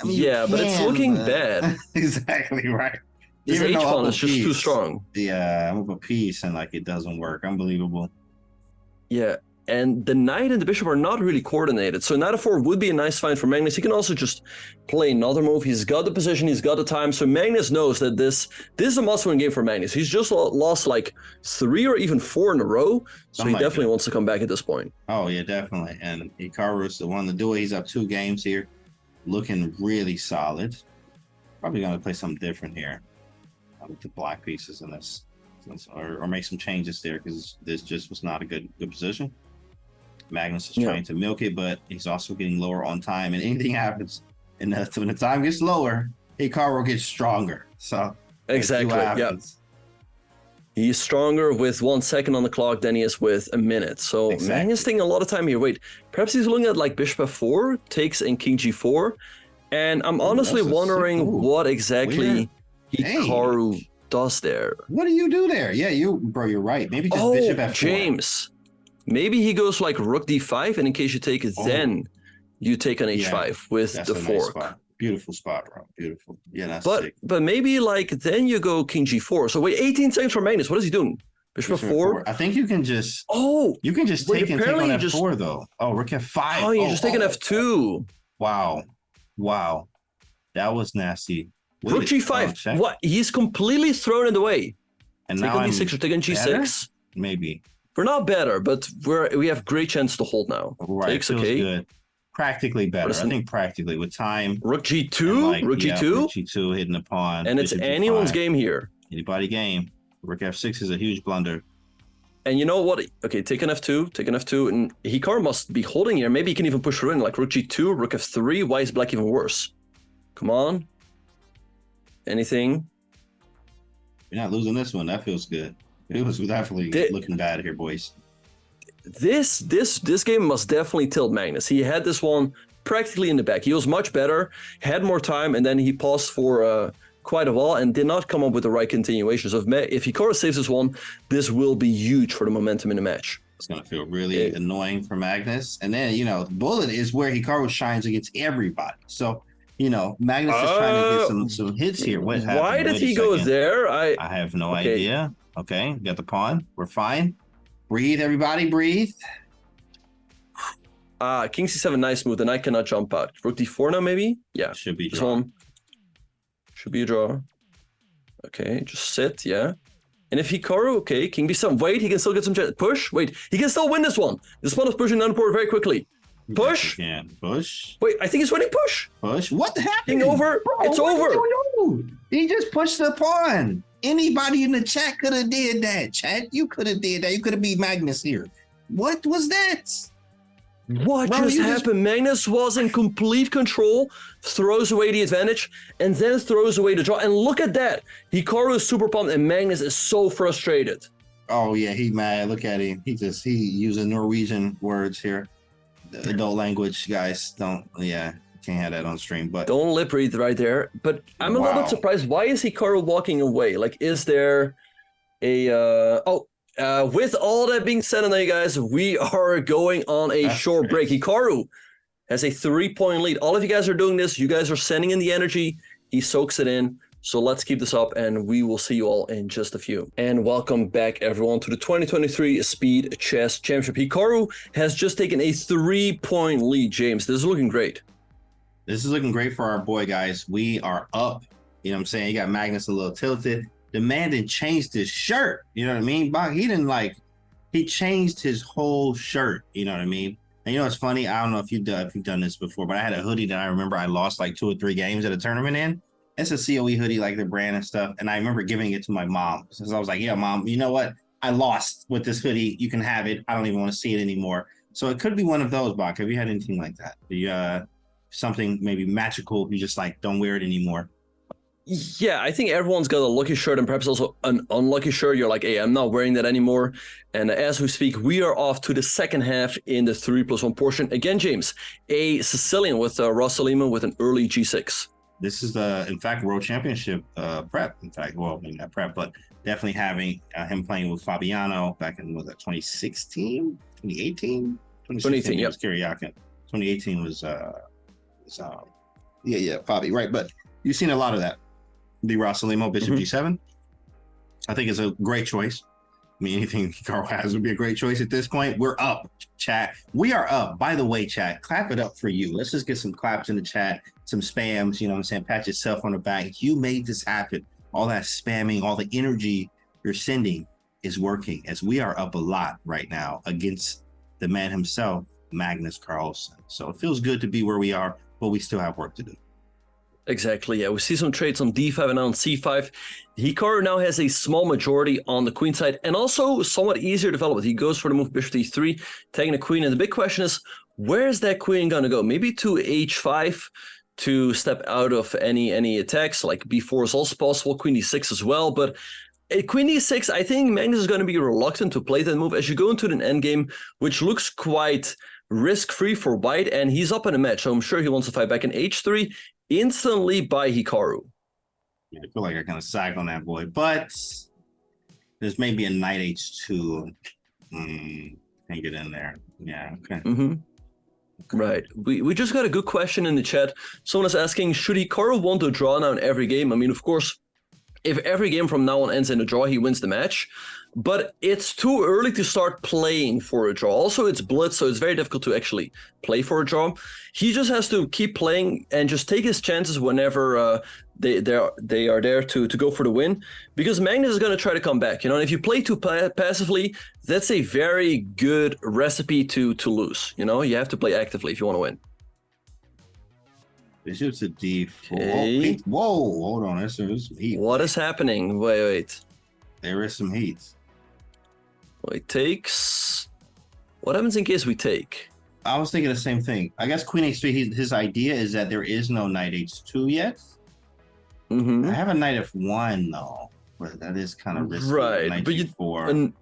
I mean, yeah, but it's looking bad. Exactly right. This Even though H1 up a is just too piece, strong. Yeah, I'm up a piece and like it doesn't work. Unbelievable. Yeah, and the knight and the bishop are not really coordinated. So knight f4 would be a nice find for Magnus. He can also just play another move. He's got the position, he's got the time. So Magnus knows that this is a must-win game for Magnus. He's just lost like 3 or even 4 in a row. So he definitely wants to come back at this point. Oh yeah, definitely. And Hikaru is the one to do it. He's up 2 games here, looking really solid. Probably gonna play something different here with the black pieces in this, or make some changes there because this just was not a good position. Magnus is trying to milk it, but he's also getting lower on time. And anything happens, and when the time gets lower, Hikaru gets stronger. So exactly, yeah. He's stronger with 1 second on the clock than he is with a minute. So Magnus taking a lot of time here. Wait, perhaps he's looking at like bishop f4, takes in king g4. And I'm honestly wondering what exactly Hikaru does there. What do you do there? Yeah, bro, you're right. Maybe just bishop f4. James. Maybe he goes like rook d5, and in case you take it, then you take on h5 with the fork. Nice spot. Beautiful spot, bro. Beautiful. Yeah, that's sick. But maybe like then you go king g4. So wait, 18 seconds for Magnus. What is he doing? Bishop f4. I think you can just you can just take on f4 though. Oh, rook f5. Oh, you just take an f2. Wow. That was nasty. Rook g5. What? He's completely thrown it away. And take on d6 or take on g6. Maybe. We're not better, but we have great chance to hold now. Right. Takes okay. Good. Practically better. I think practically with time. Rook g2. Rook g2. Rook g2 hitting the pawn. And it's anyone's game here. Anybody game. Rook f6 is a huge blunder. And you know what? Okay, take an f2, and Hikaru must be holding here. Maybe he can even push her in, like rook g2, rook f3. Why is black even worse? Come on. Anything? You're not losing this one. That feels good. It was definitely looking bad here, boys. This game must definitely tilt Magnus. He had this one practically in the back. He was much better, had more time, and then he paused for quite a while and did not come up with the right continuation. So if Hikaru saves this one, this will be huge for the momentum in the match. It's going to feel really annoying for Magnus. And then, the bullet is where Hikaru shines against everybody. So, Magnus is trying to get some hits here. What happened? Why did he go there? I have no idea. Okay, got the pawn. We're fine. Breathe, everybody, breathe. King c7, nice move. The knight cannot jump out. Rook d4 now, maybe? Yeah. Should be this one. Should be a draw. Okay, just sit, yeah. And if Hikaru, king b7, wait, he can still get some push. Wait, he can still win this one. This one is pushing down the board very quickly. Push. Yes, push. Wait, I think he's winning push. Push. What happened? King over. Bro, it's over. He just pushed the pawn. Anybody in the chat could have did that. Chat, you could have did that. You could have beat Magnus here. What was that? What just happened? Magnus was in complete control, throws away the advantage, and then throws away the draw. And look at that. Hikaru is super pumped, and Magnus is so frustrated. Oh, yeah, he mad. Look at him. He using Norwegian words here. The adult language, guys. Can't have that on stream. But don't lip read right there. But I'm a little bit surprised. Why is Hikaru walking away? Like, is there a... with all that being said, and you guys, we are going on a short break. Hikaru has a 3-point lead. All of you guys are doing this. You guys are sending in the energy. He soaks it in. So let's keep this up, and we will see you all in just a few. And welcome back, everyone, to the 2023 Speed Chess Championship. Hikaru has just taken a 3-point lead, James. This is looking great. This is looking great for our boy, guys. We are up. You know what I'm saying? You got Magnus a little tilted. The man didn't change his shirt. You know what I mean? He changed his whole shirt. You know what I mean? And it's funny. I don't know if you've done this before, but I had a hoodie that I remember I lost like 2 or 3 games at a tournament in. It's a COE hoodie, like the brand and stuff. And I remember giving it to my mom. So I was like, yeah, mom, you know what? I lost with this hoodie. You can have it. I don't even want to see it anymore. So it could be one of those, Bach. Have you had anything like that? Something maybe magical. You just like, don't wear it anymore. Yeah, I think everyone's got a lucky shirt and perhaps also an unlucky shirt. You're like, hey, I'm not wearing that anymore. And as we speak, we are off to the second half in the 3+1 portion. Again, James, a Sicilian with Rosalima with an early G6. This is in fact, World Championship prep. In fact, well, maybe not prep, but definitely having him playing with Fabiano back in 2016, 2018? 2018, was Kiriakin. 2018 was Yeah, Bobby, right. But you've seen a lot of that. The Rossalimo, Bishop G7. I think it's a great choice. I mean, anything Hikaru has would be a great choice at this point. We're up, chat. We are up. By the way, chat, clap it up for you. Let's just get some claps in the chat, some spams, you know what I'm saying? Pat yourself on the back. You made this happen. All that spamming, all the energy you're sending is working, as we are up a lot right now against the man himself, Magnus Carlsen. So it feels good to be where we are, but we still have work to do. Exactly, yeah. We see some trades on d5 and on c5. Hikaru now has a small majority on the queen side and also somewhat easier development. He goes for the move bishop d3, taking the queen. And the big question is, where is that queen going to go? Maybe to h5 to step out of any attacks. Like b4 is also possible, queen d6 as well. But at queen d6, I think Magnus is going to be reluctant to play that move as you go into an endgame, which looks quite risk-free for white. And he's up in a match, so I'm sure he wants to fight back in h3. Instantly by Hikaru. I feel like I kind of sag on that boy, but there's maybe a knight h2. Can't get in there. Yeah, okay. Right. We just got a good question in the chat. Someone is asking, should Hikaru want to draw now in every game? I mean, of course, if every game from now on ends in a draw, he wins the match. But it's too early to start playing for a draw. Also, it's blitz, so it's very difficult to actually play for a draw. He just has to keep playing and just take his chances whenever they are there to go for the win. Because Magnus is going to try to come back. You know, and if you play too passively, that's a very good recipe to lose. You know, you have to play actively if you want to win. Bishop's a d4. Okay. Whoa, hold on. There's some heat. What is happening? Wait. There is some heat. Well, he takes. What happens in case we take? I was thinking the same thing. I guess queen h3, his idea is that there is no knight h2 yet. I have a knight f1 though, but that is kind of risky. Right, knight but g4.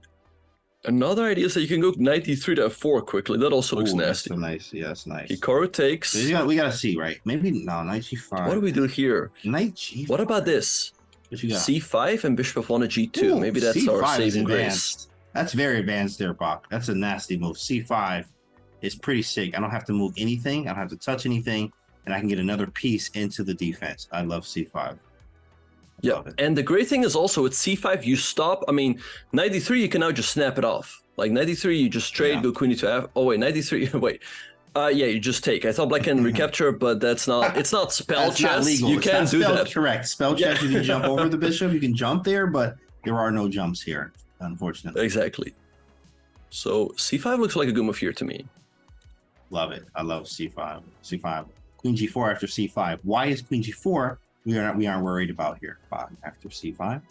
Another idea is that you can go knight d3 to f4 quickly. That also looks nasty. That's nice. Yeah, that's nice. Hikaru takes. So we gotta see, right? Maybe no, knight g5. What do we do here? Knight g5. What about this? What you got? c5 and bishop f1 to g2. Ooh, Maybe that's C5 our saving grace. advanced. That's very advanced there, Bach. That's a nasty move. c5 is pretty sick. I don't have to move anything. I don't have to touch anything, and I can get another piece into the defense. I love c5. Yeah, and the great thing is also with c5, you stop. I mean, knight d3, you can now just snap it off. Like knight d3, you just trade, go queen to f. Oh wait, knight d3. Wait, yeah, you just take. I thought black can recapture, but that's not. It's not spell chess. Not legal. You can't do that. Correct. Spell chess. You can jump over the bishop. You can jump there, but there are no jumps here, unfortunately. Exactly. So c5 looks like a good move here to me. Love it. I love c5. C5. Queen g4 after c5. Why is queen g4? We aren't worried about here. After c5.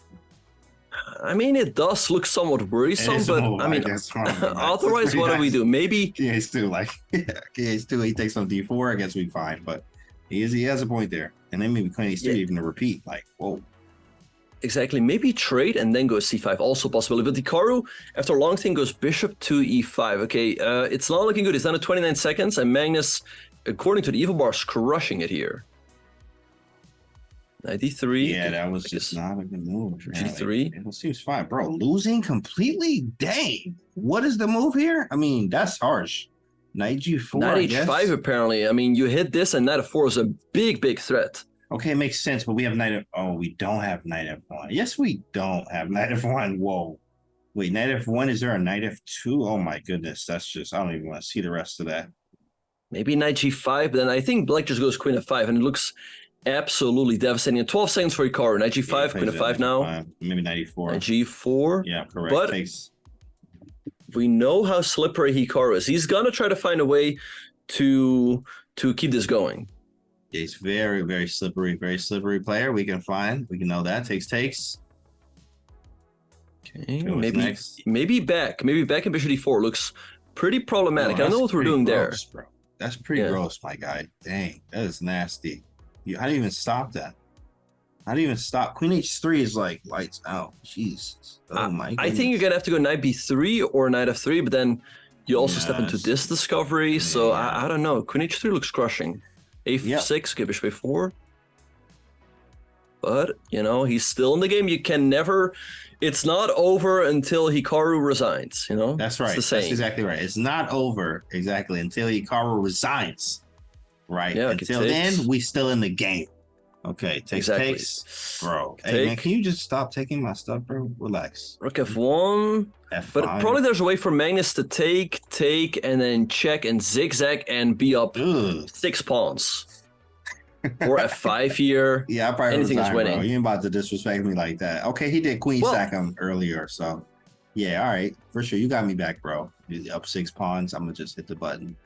I mean, it does look somewhat worrisome, but I mean, otherwise, what do we do? Maybe H2, like H2, he takes on d4. I guess we fine, but he has a point there, and then maybe queen h3 even to repeat. Like, whoa. Exactly. Maybe trade and then go c5. Also possibility. But Hikaru, after a long thing, goes bishop to e5. Okay, it's not looking good. It's down to 29 seconds, and Magnus, according to the evil bar, is crushing it here. Knight d3. Yeah, that was just not a good move. g3. It seems fine, bro. Losing completely? Dang. What is the move here? I mean, that's harsh. Knight g4. Knight h5, apparently. I mean, you hit this, and knight f4 is a big, big threat. Okay, it makes sense, but we have knight f. Oh, we don't have knight f1. Yes, we don't have knight f1. Whoa. Wait, knight f1, is there a knight f2? Oh my goodness, that's just, I don't even want to see the rest of that. Maybe knight g5, but then I think black just goes queen f5, and it looks absolutely devastating. 12 seconds for Hikaru. Knight g5, queen f5 now. Maybe knight e4. Knight g4. Yeah, correct. But we know how slippery Hikaru is. He's gonna try to find a way to keep this going. Yeah, he's very, very slippery player. We can know that. Takes. Okay, maybe back in bishop d4 looks pretty problematic. I know what we're doing gross, there. Bro. That's pretty gross, my guy. Dang, that is nasty. How do you even stop that? How do you even stop? Queen h3 is like lights out. Jesus. Oh my goodness. I think you're gonna have to go knight b3 or knight f3, but then you also step into this discovery. Yeah. So I don't know. Queen h3 looks crushing. a6, okay, bishop a4. But, you know, he's still in the game. You can never... It's not over until Hikaru resigns, you know? That's right. That's exactly right. It's not over, exactly, until Hikaru resigns. Right. Yeah, Until then, we still in the game. Okay. Takes. Bro. Hey, man, can you just stop taking my stuff, bro? Relax. Rook F1. F5. But probably there's a way for Magnus to take, and then check and zigzag and be up 6 pawns. Or F5 here. Yeah, I probably anything is winning. Bro. You ain't about to disrespect me like that. Okay, he did queen sack him earlier, so yeah, all right, for sure. You got me back, bro. You're up 6 pawns. I'm gonna just hit the button.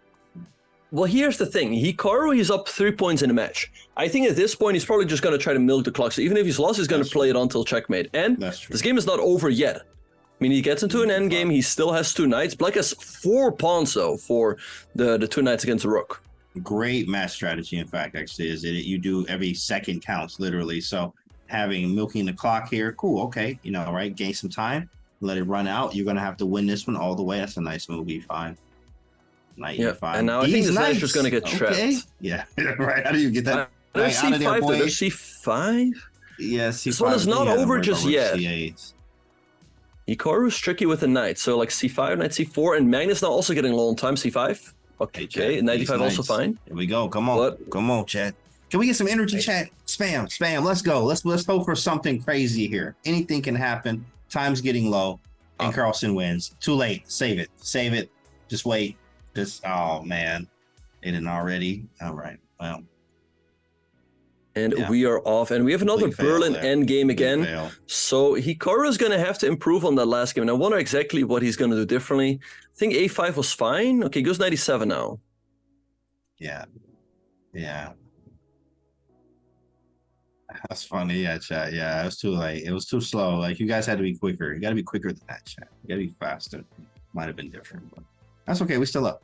Well, here's the thing. Hikaru, he's up 3 points in the match. I think at this point, he's probably just going to try to milk the clock. So even if he's lost, he's going to play it until checkmate. And this game is not over yet. I mean, he gets into an endgame. He still has 2 knights. Black has 4 pawns, though, for the 2 knights against the rook. Great match strategy, in fact, actually, is that you do every second counts, literally. So having milking the clock here, cool, okay, you know, right? Gain some time, let it run out. You're going to have to win this one all the way. That's a nice move, E5. Knight E5. And now I think this knight's just going to get trapped. Okay. Yeah, right. How do you get that there's out of there, boy? There's C5? Yes, this one is not over just yet. Hikaru's tricky with the knight. So like C5, knight C4, and Magnus now also getting low on time, C5. Okay, knight E5 also fine. Here we go. Come on. Come on, chat. Can we get some energy, chat? Spam. Let's go. Let's hope for something crazy here. Anything can happen. Time's getting low, and Carlson wins. Too late. Save it. Just wait. Oh man, they didn't already. All right, well, and we are off, and we have another Berlin endgame again. So Hikaru is going to have to improve on that last game, and I wonder exactly what he's going to do differently. I think A5 was fine. Okay, goes 97 now. Yeah. That's funny, yeah, chat. Yeah, it was too late. It was too slow. Like, you guys had to be quicker. You got to be quicker than that, chat. You got to be faster. Might have been different, but that's okay. We're still up.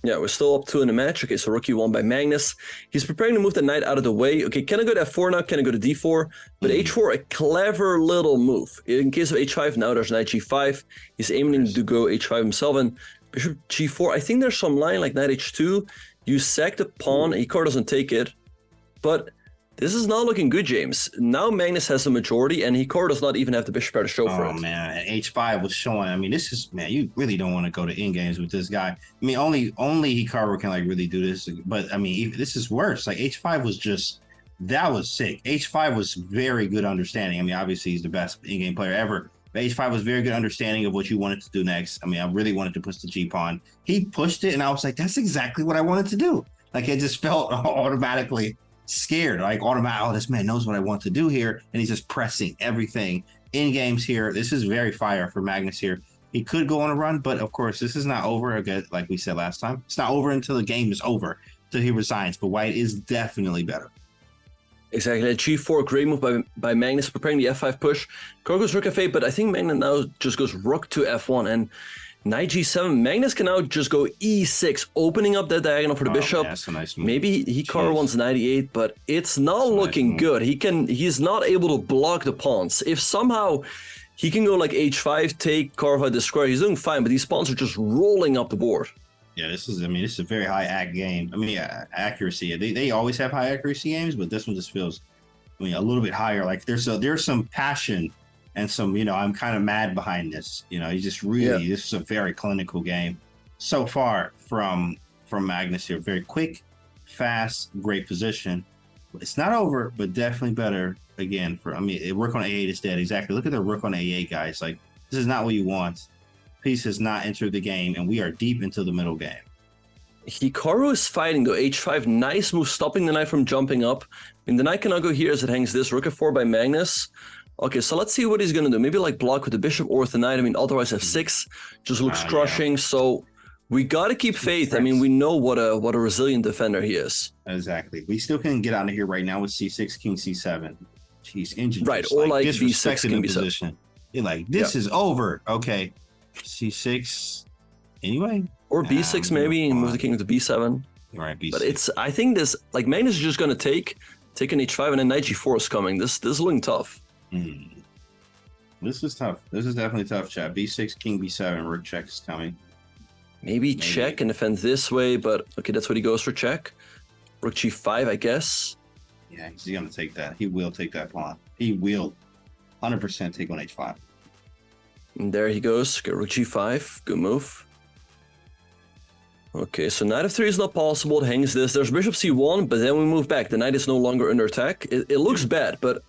Yeah, we're still up 2 in the match. Okay, so rookie 1 by Magnus. He's preparing to move the knight out of the way. Okay, can I go to F4 now? Can I go to D4? But H4, a clever little move. In case of H5, now there's knight G5. He's aiming to go H5 himself. And bishop G4, I think there's some line like knight H2. You sack the pawn. Hikaru doesn't take it. But this is not looking good, James. Now Magnus has the majority, and Hikaru does not even have the bishop pair to show for it. Oh, man. H5 was showing. I mean, this is, man, you really don't want to go to endgames with this guy. I mean, only Hikaru can, like, really do this. But, I mean, this is worse. Like, H5 was just, that was sick. H5 was very good understanding. I mean, obviously, he's the best in-game player ever. But H5 was very good understanding of what you wanted to do next. I mean, I really wanted to push the G-pawn. He pushed it, and I was like, that's exactly what I wanted to do. Like, it just felt automatically scared, like automatic. Oh, this man knows what I want to do here, and he's just pressing everything in games here. This is very fire for Magnus here. He could go on a run, but of course, this is not over. Again, like we said last time, it's not over until the game is over, till he resigns. But White is definitely better. Exactly. G4, great move by Magnus, preparing the F5 push. Hikaru goes rook F8, but I think Magnus now just goes rook to F1, and knight G7. Magnus can now just go E6, opening up that diagonal for the bishop. That's a nice move. Maybe Hikaru wants 98, but it's not looking good. He's not able to block the pawns. If somehow he can go like H5, take, carve out the square, he's doing fine, but these pawns are just rolling up the board. Yeah, this is a very high game. I mean, accuracy. They always have high accuracy games, but this one just feels, I mean, a little bit higher. Like there's some passion and some, you know, I'm kind of mad behind this. You know, he's just really, this is a very clinical game so far from Magnus here. Very quick, fast, great position. It's not over, but definitely better again for, I mean, rook on A8 is dead. Exactly. Look at the rook on A8, guys. Like, this is not what you want. Piece has not entered the game, and we are deep into the middle game. Hikaru is fighting though. H5, nice move, stopping the knight from jumping up. I mean, the knight cannot go here as it hangs this. Rook F4 by Magnus. Okay, so let's see what he's going to do. Maybe like block with the bishop or with the knight. I mean, otherwise F6 just looks crushing. Yeah. So we got to keep faith. I mean, we know what a resilient defender he is. Exactly. We still can get out of here right now with C6, King C7. Jeez, engine. Right, or like B6, King B7. Position. You're like, this is over. Okay, C6. Anyway. Or B6 maybe, and move the king to B7. Right, B6. But I think this, like Magnus is just going to take an H5, and then knight G4 is coming. This is looking tough. This is tough. This is definitely tough, chat. B6, King B7, rook check is coming. Maybe check and defend this way, but okay, that's what he goes for, check. Rook G5, I guess. Yeah, he's going to take that. He will take that pawn. He will 100% take on H5. And there he goes. Rook G5, good move. Okay, so knight f3 is not possible. It hangs this. There's bishop c1, but then we move back. The knight is no longer under attack. It looks bad, but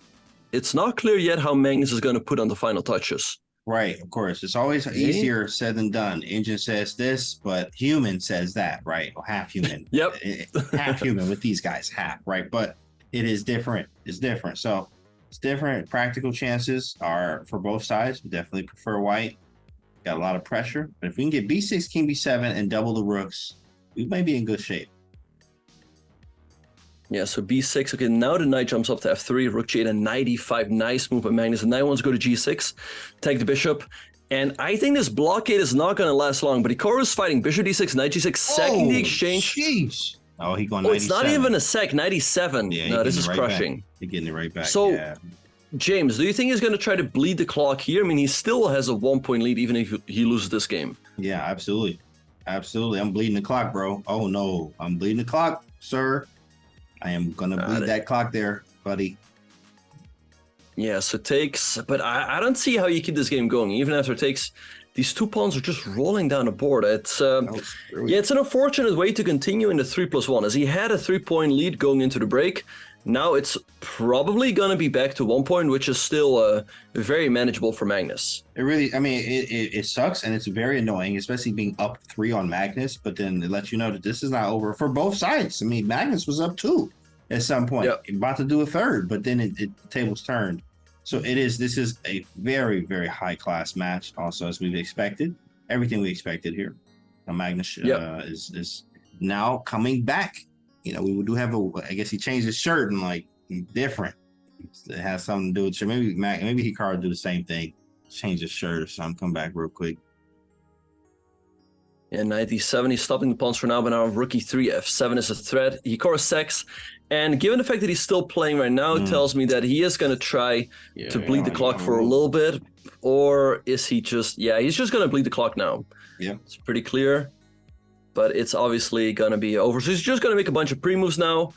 it's not clear yet how Magnus is going to put on the final touches. Right, of course. It's always easier said than done. Engine says this, but human says that, right? Or half human. Yep. Half human with these guys, half, right? But it is different. It's different. So it's different. Practical chances are for both sides. We definitely prefer white. Got a lot of pressure. But if we can get b6, king b7, and double the rooks, we may be in good shape. Yeah, so b6. Okay, now the knight jumps up to f3, rook g8, and knight e5. Nice move by Magnus. The knight wants to go to g6, take the bishop. And I think this blockade is not going to last long, but Hikaru is fighting bishop d6, knight g6, second the exchange. Jeez. Oh, he going 97. It's not even a sec, 97. Yeah, no, this is right crushing. He's getting it right back. So, yeah. James, do you think he's going to try to bleed the clock here? I mean, he still has a 1-point lead, even if he loses this game. Yeah, absolutely. Absolutely. I'm bleeding the clock, bro. Oh, no. I'm bleeding the clock, sir. I am going to bleed that clock there, buddy. Yeah, so takes, but I don't see how you keep this game going. Even after takes, these two pawns are just rolling down the board. It's it's an unfortunate way to continue in the 3+1, as he had a 3-point lead going into the break. Now it's probably going to be back to 1 point, which is still very manageable for Magnus. It really, I mean, it sucks, and it's very annoying, especially being up 3 on Magnus, but then it lets you know that this is not over for both sides. I mean, Magnus was up 2 at some point, about to do a third, but then the tables turned. So this is a very, very high-class match, also, as we've expected. Everything we expected here. Now, Magnus is now coming back. You know, we do have I guess he changed his shirt and like different. It has something to do with it. Maybe Hikaru do the same thing. Change his shirt or something. Come back real quick. Yeah, knight e7, he's stopping the pawns for now, but now rook e3, f7 is a threat. Hikaru sacks, and given the fact that he's still playing right now, it tells me that he is going to try to bleed the clock for a little bit, or is he just, he's just going to bleed the clock now. Yeah. It's pretty clear. But it's obviously going to be over. So he's just going to make a bunch of pre-moves now.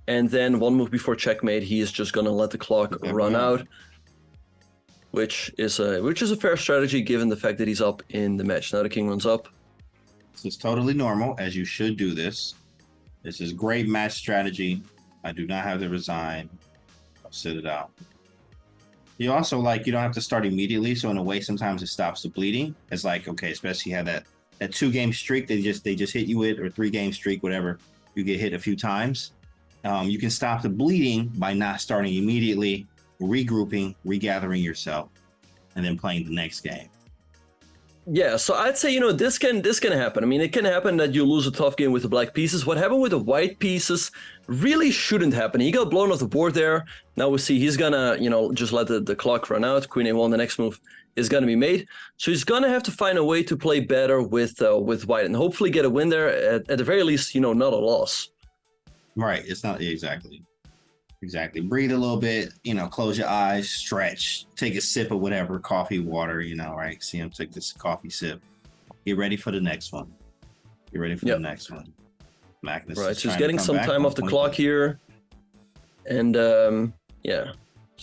And then one move before checkmate, he is just going to let the clock run out. Which is a fair strategy given the fact that he's up in the match. Now the king runs up. This is totally normal, as you should do this. This is great match strategy. I do not have to resign. I'll sit it out. You also, you don't have to start immediately. So in a way, sometimes it stops the bleeding. It's like, okay, especially you have that 2-game streak they just hit you with, or 3-game streak, whatever, you get hit a few times. You can stop the bleeding by not starting immediately, regrouping, regathering yourself, and then playing the next game. Yeah, so I'd say, this can happen. I mean, it can happen that you lose a tough game with the black pieces. What happened with the white pieces really shouldn't happen. He got blown off the board there. Now we see he's gonna, just let the clock run out. Queen a1, the next move is gonna be made. So he's gonna have to find a way to play better with white and hopefully get a win there. At the very least, not a loss. Right. It's not exactly. Breathe a little bit, close your eyes, stretch, take a sip of whatever, coffee, water, right? See him take this coffee sip. Get ready for the next one. The next one. Magnus. Right. So he's getting some time off the clock here. And so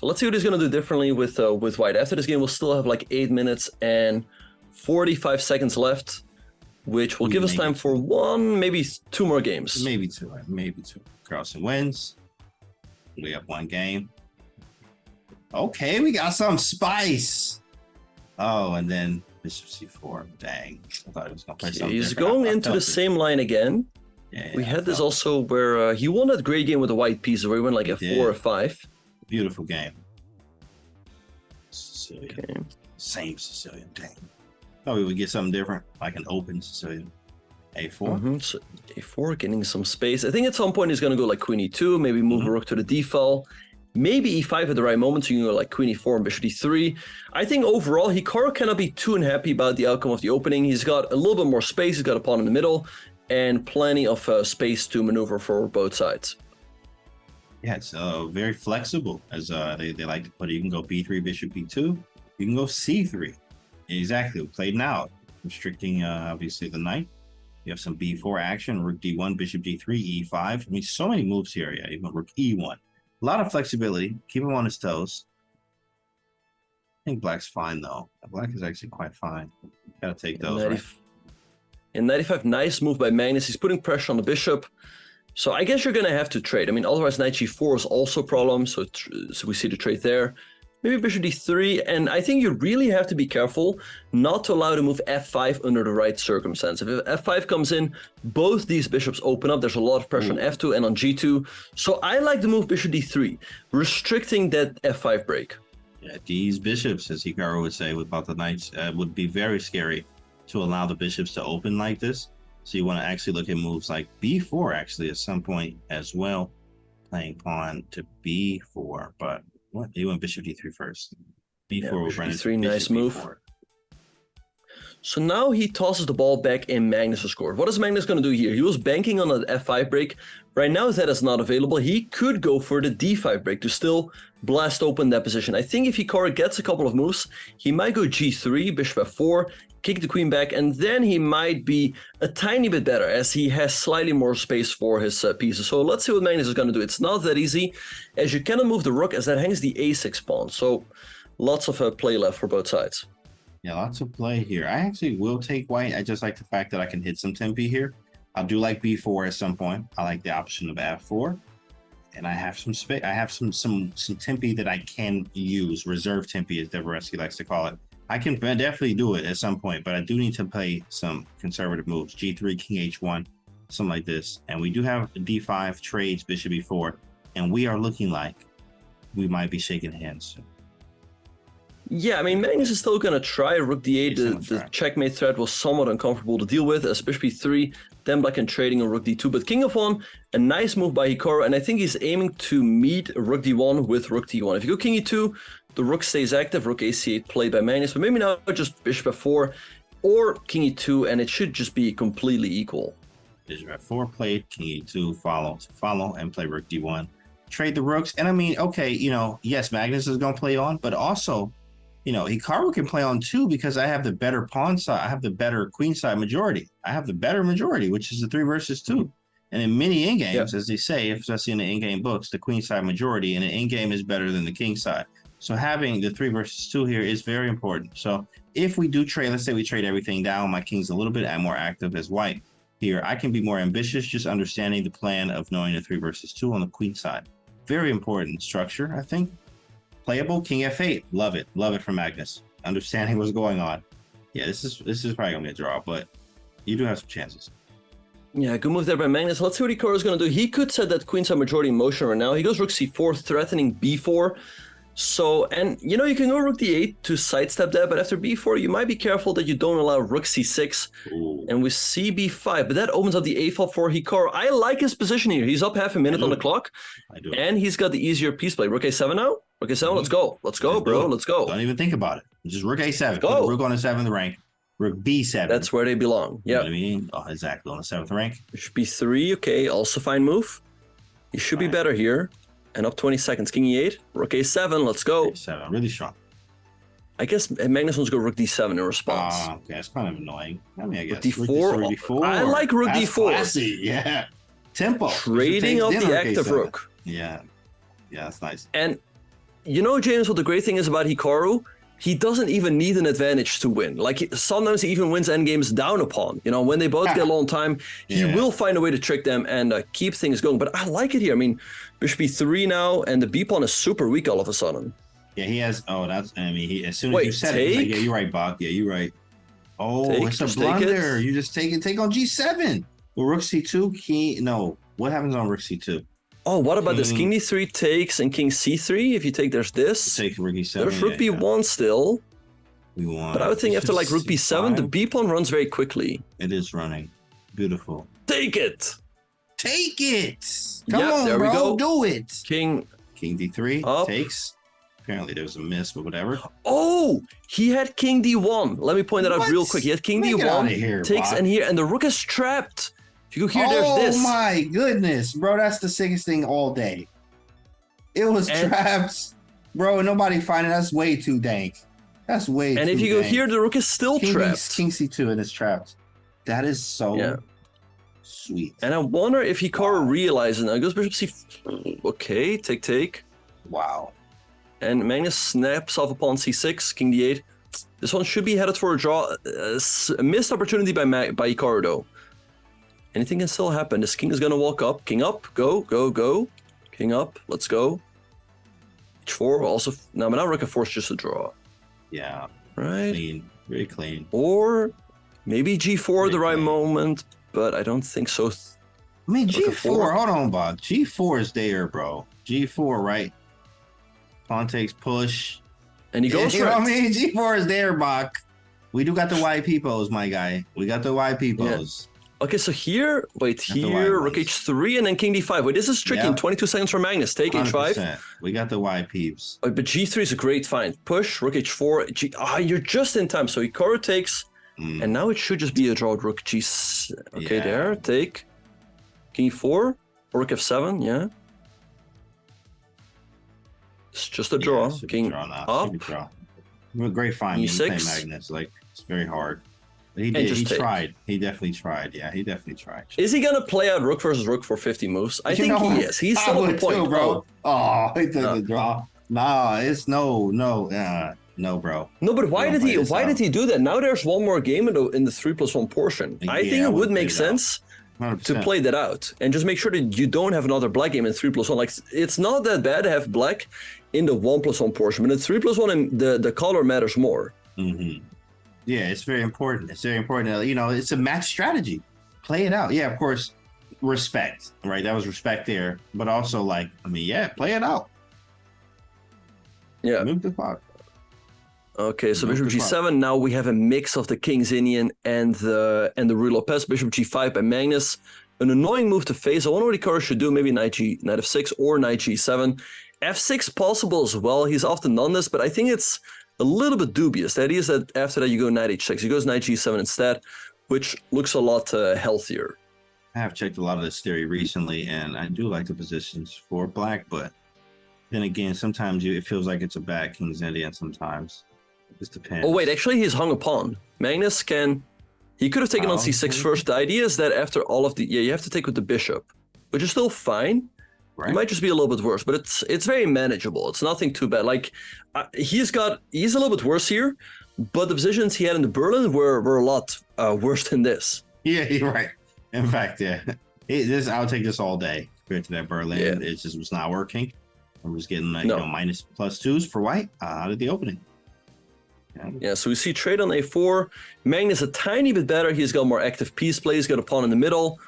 let's see what he's going to do differently with white. After this game, we'll still have 8 minutes and 45 seconds left, which will give us time for maybe 2 more games. Maybe two. Carlsen wins. We have 1 game. Okay, we got some spice. Oh, and then bishop c4. Dang. I thought he was going to play something He's different. going into the same line again. Yeah, we had this also where he won that great game with the white pieces where he went f4 or 5. Beautiful game. Sicilian. Okay. Same Sicilian. Dang. Thought we would get something different, like an open Sicilian. A4. So A4, getting some space. I think at some point he's going to go queen e2, maybe move a rook to the d file. Maybe e5 at the right moment, so you can go queen e4 and bishop d3. I think overall, Hikaru cannot be too unhappy about the outcome of the opening. He's got a little bit more space. He's got a pawn in the middle and plenty of space to maneuver for both sides. Yeah, it's very flexible, as they like to put it. You can go b3, bishop b2. You can go c3. Exactly, played now, restricting obviously the knight. You have some b4 action, rook d1, bishop d3, e5. I mean, so many moves here. Yeah, even rook e1. A lot of flexibility. Keep him on his toes. I think black's fine, though. Black is actually quite fine. Gotta take those, right? In 95, nice move by Magnus. He's putting pressure on the bishop. So I guess you're going to have to trade. I mean, otherwise knight g4 is also a problem. So we see the trade there. Maybe bishop d3. And I think you really have to be careful not to allow the move f5 under the right circumstance. If f5 comes in, both these bishops open up. There's a lot of pressure on f2 and on g2. So I like the move bishop d3, restricting that f5 break. Yeah, these bishops, as Hikaru would say, about the knights, would be very scary to allow the bishops to open like this. So you want to actually look at moves like b4 actually at some point as well, playing pawn to b4. But what? You went bishop d3 first. B4 will run into d3, nice move. B4. So now he tosses the ball back in Magnus' court. What is Magnus going to do here? He was banking on an f5 break. Right now that is not available. He could go for the d5 break to still blast open that position. I think if Hikaru gets a couple of moves, he might go g3, bishop f4, kick the queen back, and then he might be a tiny bit better as he has slightly more space for his pieces. So let's see what Magnus is going to do. It's not that easy, as you cannot move the rook as that hangs the a6 pawn. So lots of play left for both sides. Yeah, lots of play here. I actually will take white. I just like the fact that I can hit some tempi here. I do like b4 at some point. I like the option of f4. And I have some space. I have some tempi that I can use. Reserve tempi, as Devereski likes to call it. I can definitely do it at some point, but I do need to play some conservative moves. G3, king h1, something like this. And we do have d5 trades, bishop e4. And we are looking like we might be shaking hands soon. Yeah, I mean, Magnus is still going to try rook d8. The checkmate threat was somewhat uncomfortable to deal with, as bishop e3, then black and trading on rook d2. But king of 1, a nice move by Hikaru, and I think he's aiming to meet rook d1 with rook d1. If you go king e2, the rook stays active, rook ac8 played by Magnus, but maybe now just bishop f4 or king e2, and it should just be completely equal. Bishop f4 played, king e2, follow, and play rook d1. Trade the rooks, and I mean, okay, yes, Magnus is going to play on, but also, Hikaru can play on too because I have the better pawn side. I have the better queen side majority. I have the better majority, which is the 3 versus 2. And in many endgames, as they say, especially in the endgame books, the queen side majority and the endgame is better than the king side. So having the 3 versus 2 here is very important. So if we do trade, let's say we trade everything down, my king's a little bit more active as white here. I can be more ambitious, just understanding the plan of knowing the 3 versus 2 on the queen side. Very important structure, I think. Playable, king f8, love it from Magnus. Understanding what's going on. Yeah, this is probably gonna be a draw, but you do have some chances. Yeah, good move there by Magnus. Let's see what Hikaru is gonna do. He could set that queenside majority in motion right now. He goes rook c4, threatening b4. So, and you can go rook d8 to sidestep that, but after b4, you might be careful that you don't allow rook c6. Ooh. And we see b5, but that opens up the a file for Hikaru. I like his position here. He's up half a minute on the clock, and he's got the easier piece play. Rook a7 now? Rook a7, let's go. Let's go, bro. Let's go. Don't even think about it. Just rook a7. Go. Rook on the 7th rank. Rook b7. That's where they belong. Yeah. You know what I mean? Oh, exactly. On the 7th rank. Bishop b3, okay. Also fine move. He should be better here. And up 20 seconds. King e8. Rook a7, let's go. A7, really strong. I guess Magnus wants to go rook d7 in response. Okay, that's kind of annoying. I mean, I guess d4. D4. I like rook d4. Classy. Yeah. Tempo. Trading off the active rook. Yeah. Yeah, that's nice. And James, what the great thing is about Hikaru, he doesn't even need an advantage to win. Like, sometimes he even wins endgames down a pawn. When they both get low on time, he will find a way to trick them and keep things going. But I like it here. I mean, bishop b3 now, and the b pawn is super weak all of a sudden. Yeah, he has. Oh, that's. I mean, as soon as you said it, like, yeah, you're right, Bach. Yeah, you're right. Oh, it's a blunder. You just take on g7. Well, rook c2. No, what happens on rook c2? Oh, what about this? King d3 takes and king c3. If you take, there's this. Take rook e7. There's rook b1 still. We want. But I would think after like rook b7, the b pawn runs very quickly. It is running. Beautiful. Take it. Take it. Come on, there bro. We go. Do it. King d3 up. Takes. Apparently there was a miss, but whatever. Oh, he had king d1. Let me point that out real quick. He had king d1. Here, takes Bob. And here, and the rook is trapped. If you go here, there's this. Oh my goodness, bro! That's the sickest thing all day. It was trapped, bro. Nobody finding that's way too dank. That's way. And too if you go here, the rook is still trapped. King c2 and it's trapped. That is so sweet. And I wonder if Hikaru realizes now. It goes bishop c. Okay, take. Wow. And Magnus snaps off a pawn c6, king d8, This one should be headed for a draw. A missed opportunity by Hikaru, though. Anything can still happen. This king is going to walk up. King up. Go, go, go. King up. Let's go. H4. Also, no, but now rook f4 is just a draw. Yeah. Right? Clean. Very clean. Or maybe G4 Very the right clean. moment, but I don't think so. I mean, Rook G4, f4. hold on, Bob. G4 is there, bro. G4, right? Pawn takes push. And he goes You for know it. what I mean? G4 is there, Bach. We do got the YP pose, my guy. We got the YP pose. Okay, so here, wait, That's the here, white rook ones. h3 and then king d5. Wait, this is tricky in Yep. 22 seconds for Magnus. Take h5. 100%. We got the YPs. Oh, but g3 is a great find. Push, rook h4. You're just in time. So Hikaru takes, and now it should just be a draw. Rook g. Okay, Yeah. there, take. King e4, rook f7, yeah. It's just a draw. Should be King draw now. up. Should be draw. A great find. You E6. play Magnus. Like, it's very hard. But he And did. just He take. tried. He definitely tried. Yeah, he definitely tried. Is he gonna play out rook versus rook for 50 moves? I You think know he what? is. He's I still at would the point, too, bro. Oh, he took No. the draw. Nah, it's no, bro. No, but why don't did play he? this Why out. did he do that? Now there's one more game in the 3+1 portion. I Yeah, think I it would would've make played it out. sense 100%. to play that out and just make sure that you don't have another black game in 3+1. Like, it's not that bad to have black in the 1+1 portion, but in 3+1, and the color matters more. Mm-hmm. Yeah, it's very important. It's very important. You know, it's a match strategy. Play it out. Yeah, of course, respect, right? That was respect there. But also, like, I mean, yeah, play it out. Yeah. Move the clock. Okay, so Move bishop the clock. g7. Now we have a mix of the King's Indian and the Ruy Lopez. Bishop g5 by Magnus. An annoying move to face. I wonder what Hikaru should do. Maybe knight f6 or knight g7. f6 possible as well. He's often done this, but I think it's a little bit dubious. The idea is that after that you go knight h6. He goes knight g7 instead, which looks a lot healthier. I have checked a lot of this theory recently, and I do like the positions for black, but then again, sometimes it feels like it's a bad King's Indian sometimes. It just depends. Oh wait, actually he's hung a pawn. Magnus he could have taken on Oh, c6 okay. first. The idea is that after all of you have to take with the bishop, which is still fine. right? It might just be a little bit worse, but it's very manageable. It's nothing too bad. Like he's a little bit worse here, but the positions he had in the Berlin were a lot worse than this. Yeah, you're right. In fact, yeah, I'll take this all day compared to that Berlin. Yeah. It just was not working. I was getting like No. minus +2s for white out of the opening. Yeah, so we see trade on a4. Magnus a tiny bit better. He's got more active piece play. He's got a pawn in the middle.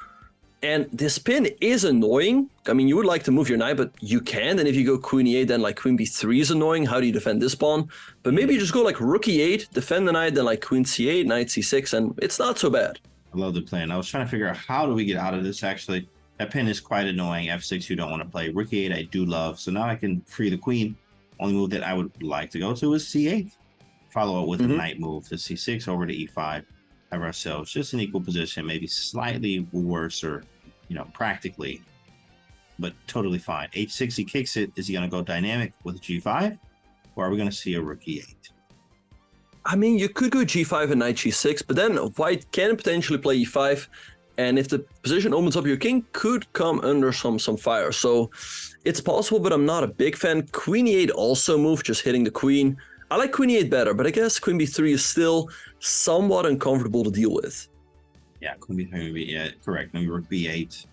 And this pin is annoying. I mean, you would like to move your knight, but you can't. And if you go queen e8, then like queen b3 is annoying. How do you defend this pawn? But maybe you just go like rook e8, defend the knight, then like queen c8, knight c6, and it's not so bad. I love the plan. I was trying to figure out how do we get out of this. Actually, that pin is quite annoying. F6 you don't want to play. Rook e8 I do love. So now I can free the queen. Only move that I would like to go to is c8. Follow up with a knight move to c6 over to e5. Have ourselves just an equal position, maybe slightly worse or, practically, but totally fine. h6, he kicks it. Is he going to go dynamic with g5? Or are we going to see a rook e8? I mean, you could go g5 and knight g6, but then white can potentially play e5. And if the position opens up, your king could come under some fire. So it's possible, but I'm not a big fan. Queen e8 also move, just hitting the queen. I like queen e8 better, but I guess queen b3 is still somewhat uncomfortable to deal with. Yeah, queen b3, yeah, correct. Maybe rook b8.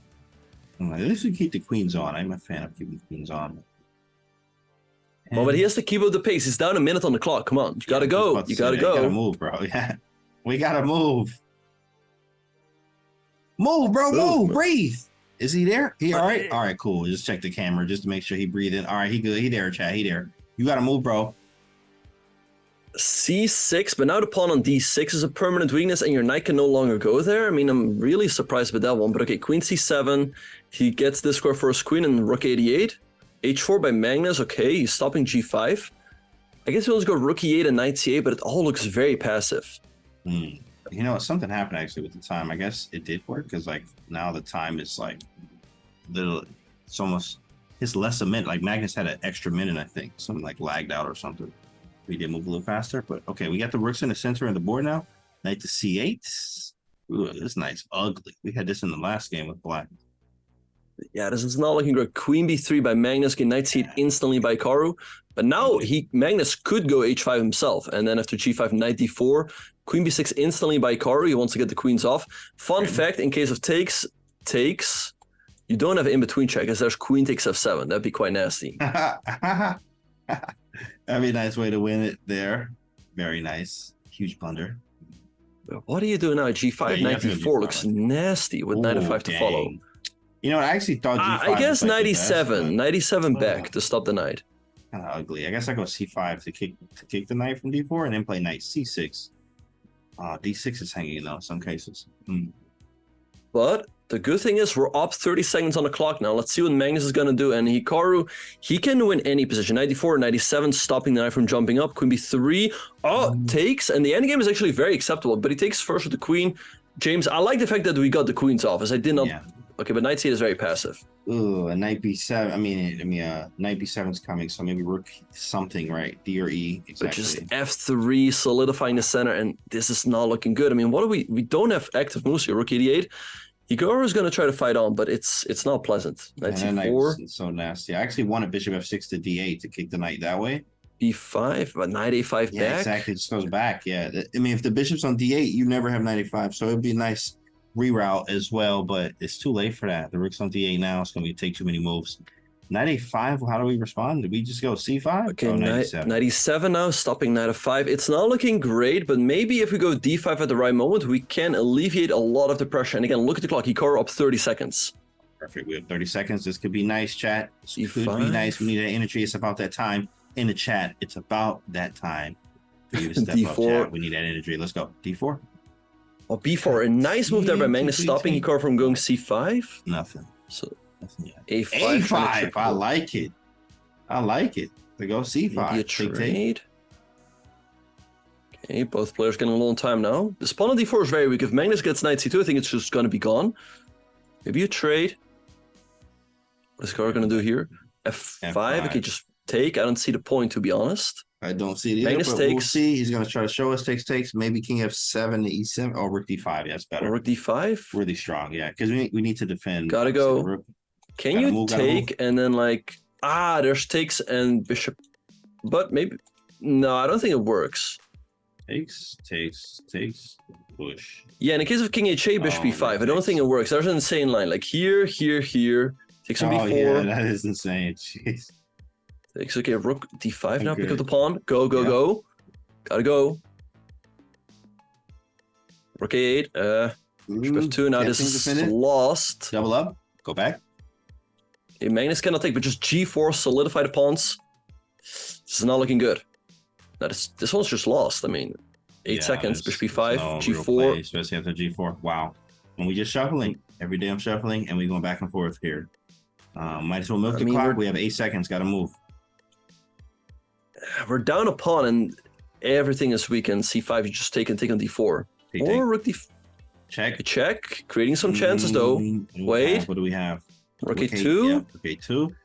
At least we keep the queens on. I'm a fan of keeping the queens on. Well, but he has to keep up the pace. He's down a minute on the clock. Come on, you gotta go. You gotta go. We gotta move, bro. Yeah, we gotta move. Move, bro. Move. Breathe. Is he there? He all right? All right, cool. Just check the camera just to make sure he breathing. All right, he good. He there, chat. He there. You gotta move, bro. c6, but now the pawn on d6 is a permanent weakness, and your knight can no longer go there. I mean, I'm really surprised with that one. But okay, queen c7. He gets this square first queen and rook 88. h4 by Magnus. Okay, he's stopping g5. I guess he wants to go rook e8 and knight c8, but it all looks very passive. Something happened actually with the time. I guess it did work because like now the time is like little. It's almost it's less a minute. Like Magnus had an extra minute, I think. Something like lagged out or something. We did move a little faster, but okay, we got the rooks in the center of the board now. Knight to c8. Ooh, this knight's ugly. We had this in the last game with black. Yeah, this is not looking great. Queen b3 by Magnus, getting knight c8 instantly by Hikaru. But now Magnus could go h5 himself, and then after g5, knight d4, queen b6 instantly by Hikaru. He wants to get the queens off. Fun fact, in case of takes, you don't have in-between check, as there's queen takes f7. That'd be quite nasty. That'd be a nice way to win it there. Very nice. Huge blunder. What do you do now? G5, Yeah, knight d4 looks nasty with knight f5 to follow. You know, I actually thought G5 I guess was like 97, 97 back to stop the knight. Kind of ugly. I guess I go C5 to kick the knight from D4 and then play knight C6. D6 is hanging though in some cases. But the good thing is we're up 30 seconds on the clock now. Let's see what Magnus is going to do. And Hikaru, he can win any position. 94, 97, stopping the knight from jumping up. Queen b3. Takes. And the endgame is actually very acceptable. But he takes first with the queen. James, I like the fact that we got the queens off, as I did not... Yeah. Okay, but knight c8 is very passive. Ooh, a knight b7. I mean, knight b7 is coming, so maybe rook something, right? D or E, exactly. But just f3, solidifying the center, and this is not looking good. I mean, what do we don't have active moves here. Rook e8. Hikaru is going to try to fight on, but it's not pleasant. Knight c4. It's so nasty. I actually wanted bishop f6 to d8 to kick the knight that way. b5, but knight a5 back. Yeah, exactly. It just goes back. Yeah, I mean, if the bishop's on d8, you never have knight a5, so it'd be a nice reroute as well, but it's too late for that. The rook's on d8 now. It's going to take too many moves. Knight a5, how do we respond? Did we just go c5? Okay, knight e7 now, stopping knight f5. It's not looking great, but maybe if we go d5 at the right moment, we can alleviate a lot of the pressure. And again, look at the clock. Hikaru up 30 seconds. Perfect. We have 30 seconds. This could be nice, chat. This C5. could be nice. We need that energy. It's about that time. In the chat, it's about that time for you to step D4. up, chat. We need that energy. Let's go. D4. Oh, b4. A nice move there by Magnus, stopping Hikaru from going c5. Nothing. So nothing yet. a5. A5. I like it. I like it. To go c5. Maybe a trade. Okay, both players getting a long time now. The pawn on d4 is very weak. If Magnus gets knight c2, I think it's just going to be gone. Maybe a trade. What is Hikaru going to do here? F5. Okay, just take. I don't see the point, to be honest. I don't see it either, Magnus but takes. we'll see. He's going to try to show us takes. Maybe king f7 to e7. Or rook d5. Yeah, that's better. Or rook d5. Really strong, yeah. Because we need to defend. Gotta go. Can you take and then like... there's takes and bishop. But maybe... No, I don't think it works. Takes, push. Yeah, in the case of king h8, bishop b5, I don't think it works. There's an insane line. Like here, takes on b4. Yeah, that is insane. Jeez. Takes, okay, rook d5 now, pick up the pawn. Go. Gotta go. Rook a8. Bishop f2, now this is lost. Double up, go back. Okay, Magnus cannot take, but just g4, solidify the pawns. This is not looking good. Now this one's just lost. I mean, 8 seconds, bishop b5, g4. Especially after g4. Wow. And we just shuffling. Every day I'm shuffling, and we're going back and forth here. Might as well milk the clock. We have 8 seconds. Got to move. We're down a pawn, and everything is weak. And c5, you just take on d4. Or rook d. Check. Creating some chances though. Wait. What do we have? Rook a2. Yeah, rook a2.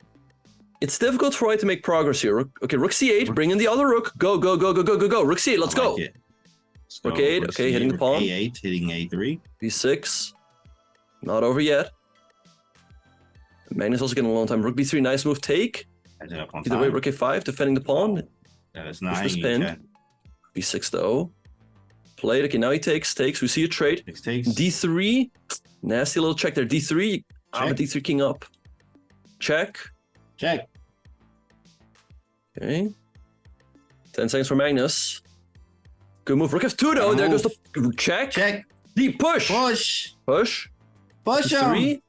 It's difficult for White to make progress here. Okay, rook c8. Bring in the other rook. Go. Rook c8. Let's go. Rook a8. Okay, hitting the pawn. A8, hitting a3. b6. Not over yet. Magnus also getting a long time. Rook b3. Nice move. Take. Either way, rook a5. Defending the pawn. That is not hanging. b6 though. Played. Okay, now he takes. We see a trade. Takes. d3. Nasty little check there. d3. I'm a d3 king up. Check. Okay. 10 seconds for Magnus. Good move. Rook f2 though. There goes the check. Deep push. Push him.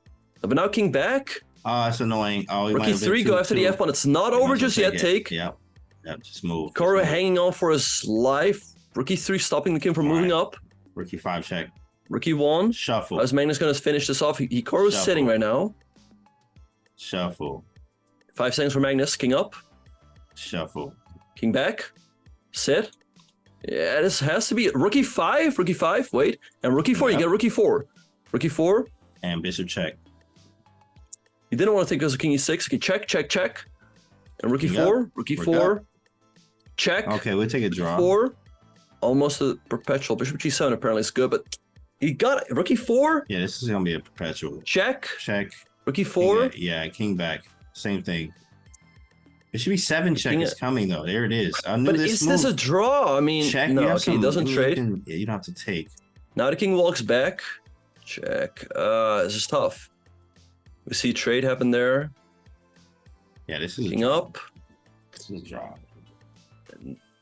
But now king back. It's annoying. Rook e3. Go after the f pawn. It's not over just yet. Take. Yep. Just move. Hikaru hanging on for his life. Rook e3 stopping the king from moving up. Rook e5 check. Rook e1. Shuffle. As Magnus going to finish this off. Hikaru's sitting right now. Shuffle. 5 seconds for Magnus. King up. Shuffle. King back. Sit. Yeah, this has to be rook e5. Wait. And rook e4. You get rook e4. Rook e4. And bishop check. You didn't want to take this king e6. Okay, check. And rook e4. Rook e4. Check. Okay, we'll take a draw. 4. Almost a perpetual. Bishop g7 apparently is good, but he got it. Rook e4. Yeah, this is going to be a perpetual. Check. Rook Rook King, e4. yeah, king back. Same thing. It should be 7 check. King- It's coming though. There it is. I knew But this is this a move. draw? I mean, Check. no. You have Okay, he some. doesn't I mean, trade. you don't have to take. Now the king walks back. Check. This is tough. We see trade happen there. Yeah, this is King a draw. up. This is a draw.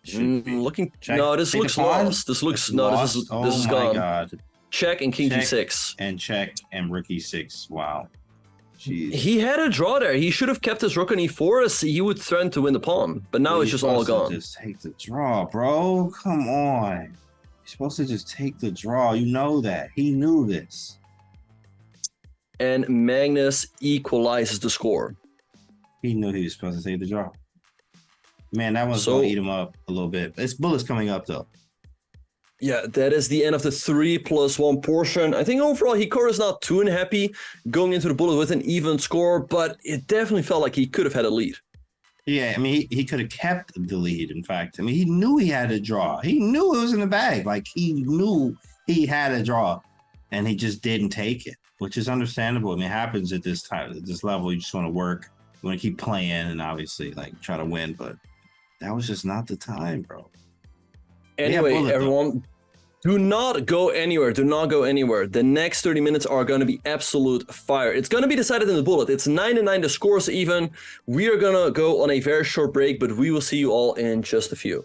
Should be. Looking. Check. No, this Take the looks pawn? lost. This looks It's no. lost? This is Oh my gone. God. Check and king Check. g6. And check and rook e6. Wow. Jeez. He had a draw there. He should have kept his rook on e4 as he would threaten to win the pawn. But now Well, it's you're just all supposed to gone. Just take the draw, bro. Come on. You're supposed to just take the draw. You know that. He knew this. And Magnus equalizes the score. He knew he was supposed to take the draw. Man, that one's So- gonna eat him up a little bit. This bullet's coming up though. Yeah, that is the end of the 3+1 portion. I think overall Hikaru is not too unhappy going into the bullet with an even score, but it definitely felt like he could have had a lead. Yeah, I mean, he could have kept the lead. In fact, I mean, he knew he had a draw. He knew it was in the bag. Like he knew he had a draw, and he just didn't take it, which is understandable. I mean, it happens at this time, at this level. You just want to work, you want to keep playing, and obviously like try to win. But that was just not the time, bro. Anyway, bullet, though. everyone, do not go anywhere. Do not go anywhere. The next 30 minutes are going to be absolute fire. It's going to be decided in the bullet. It's 9-9. The score's even. We are going to go on a very short break, but we will see you all in just a few.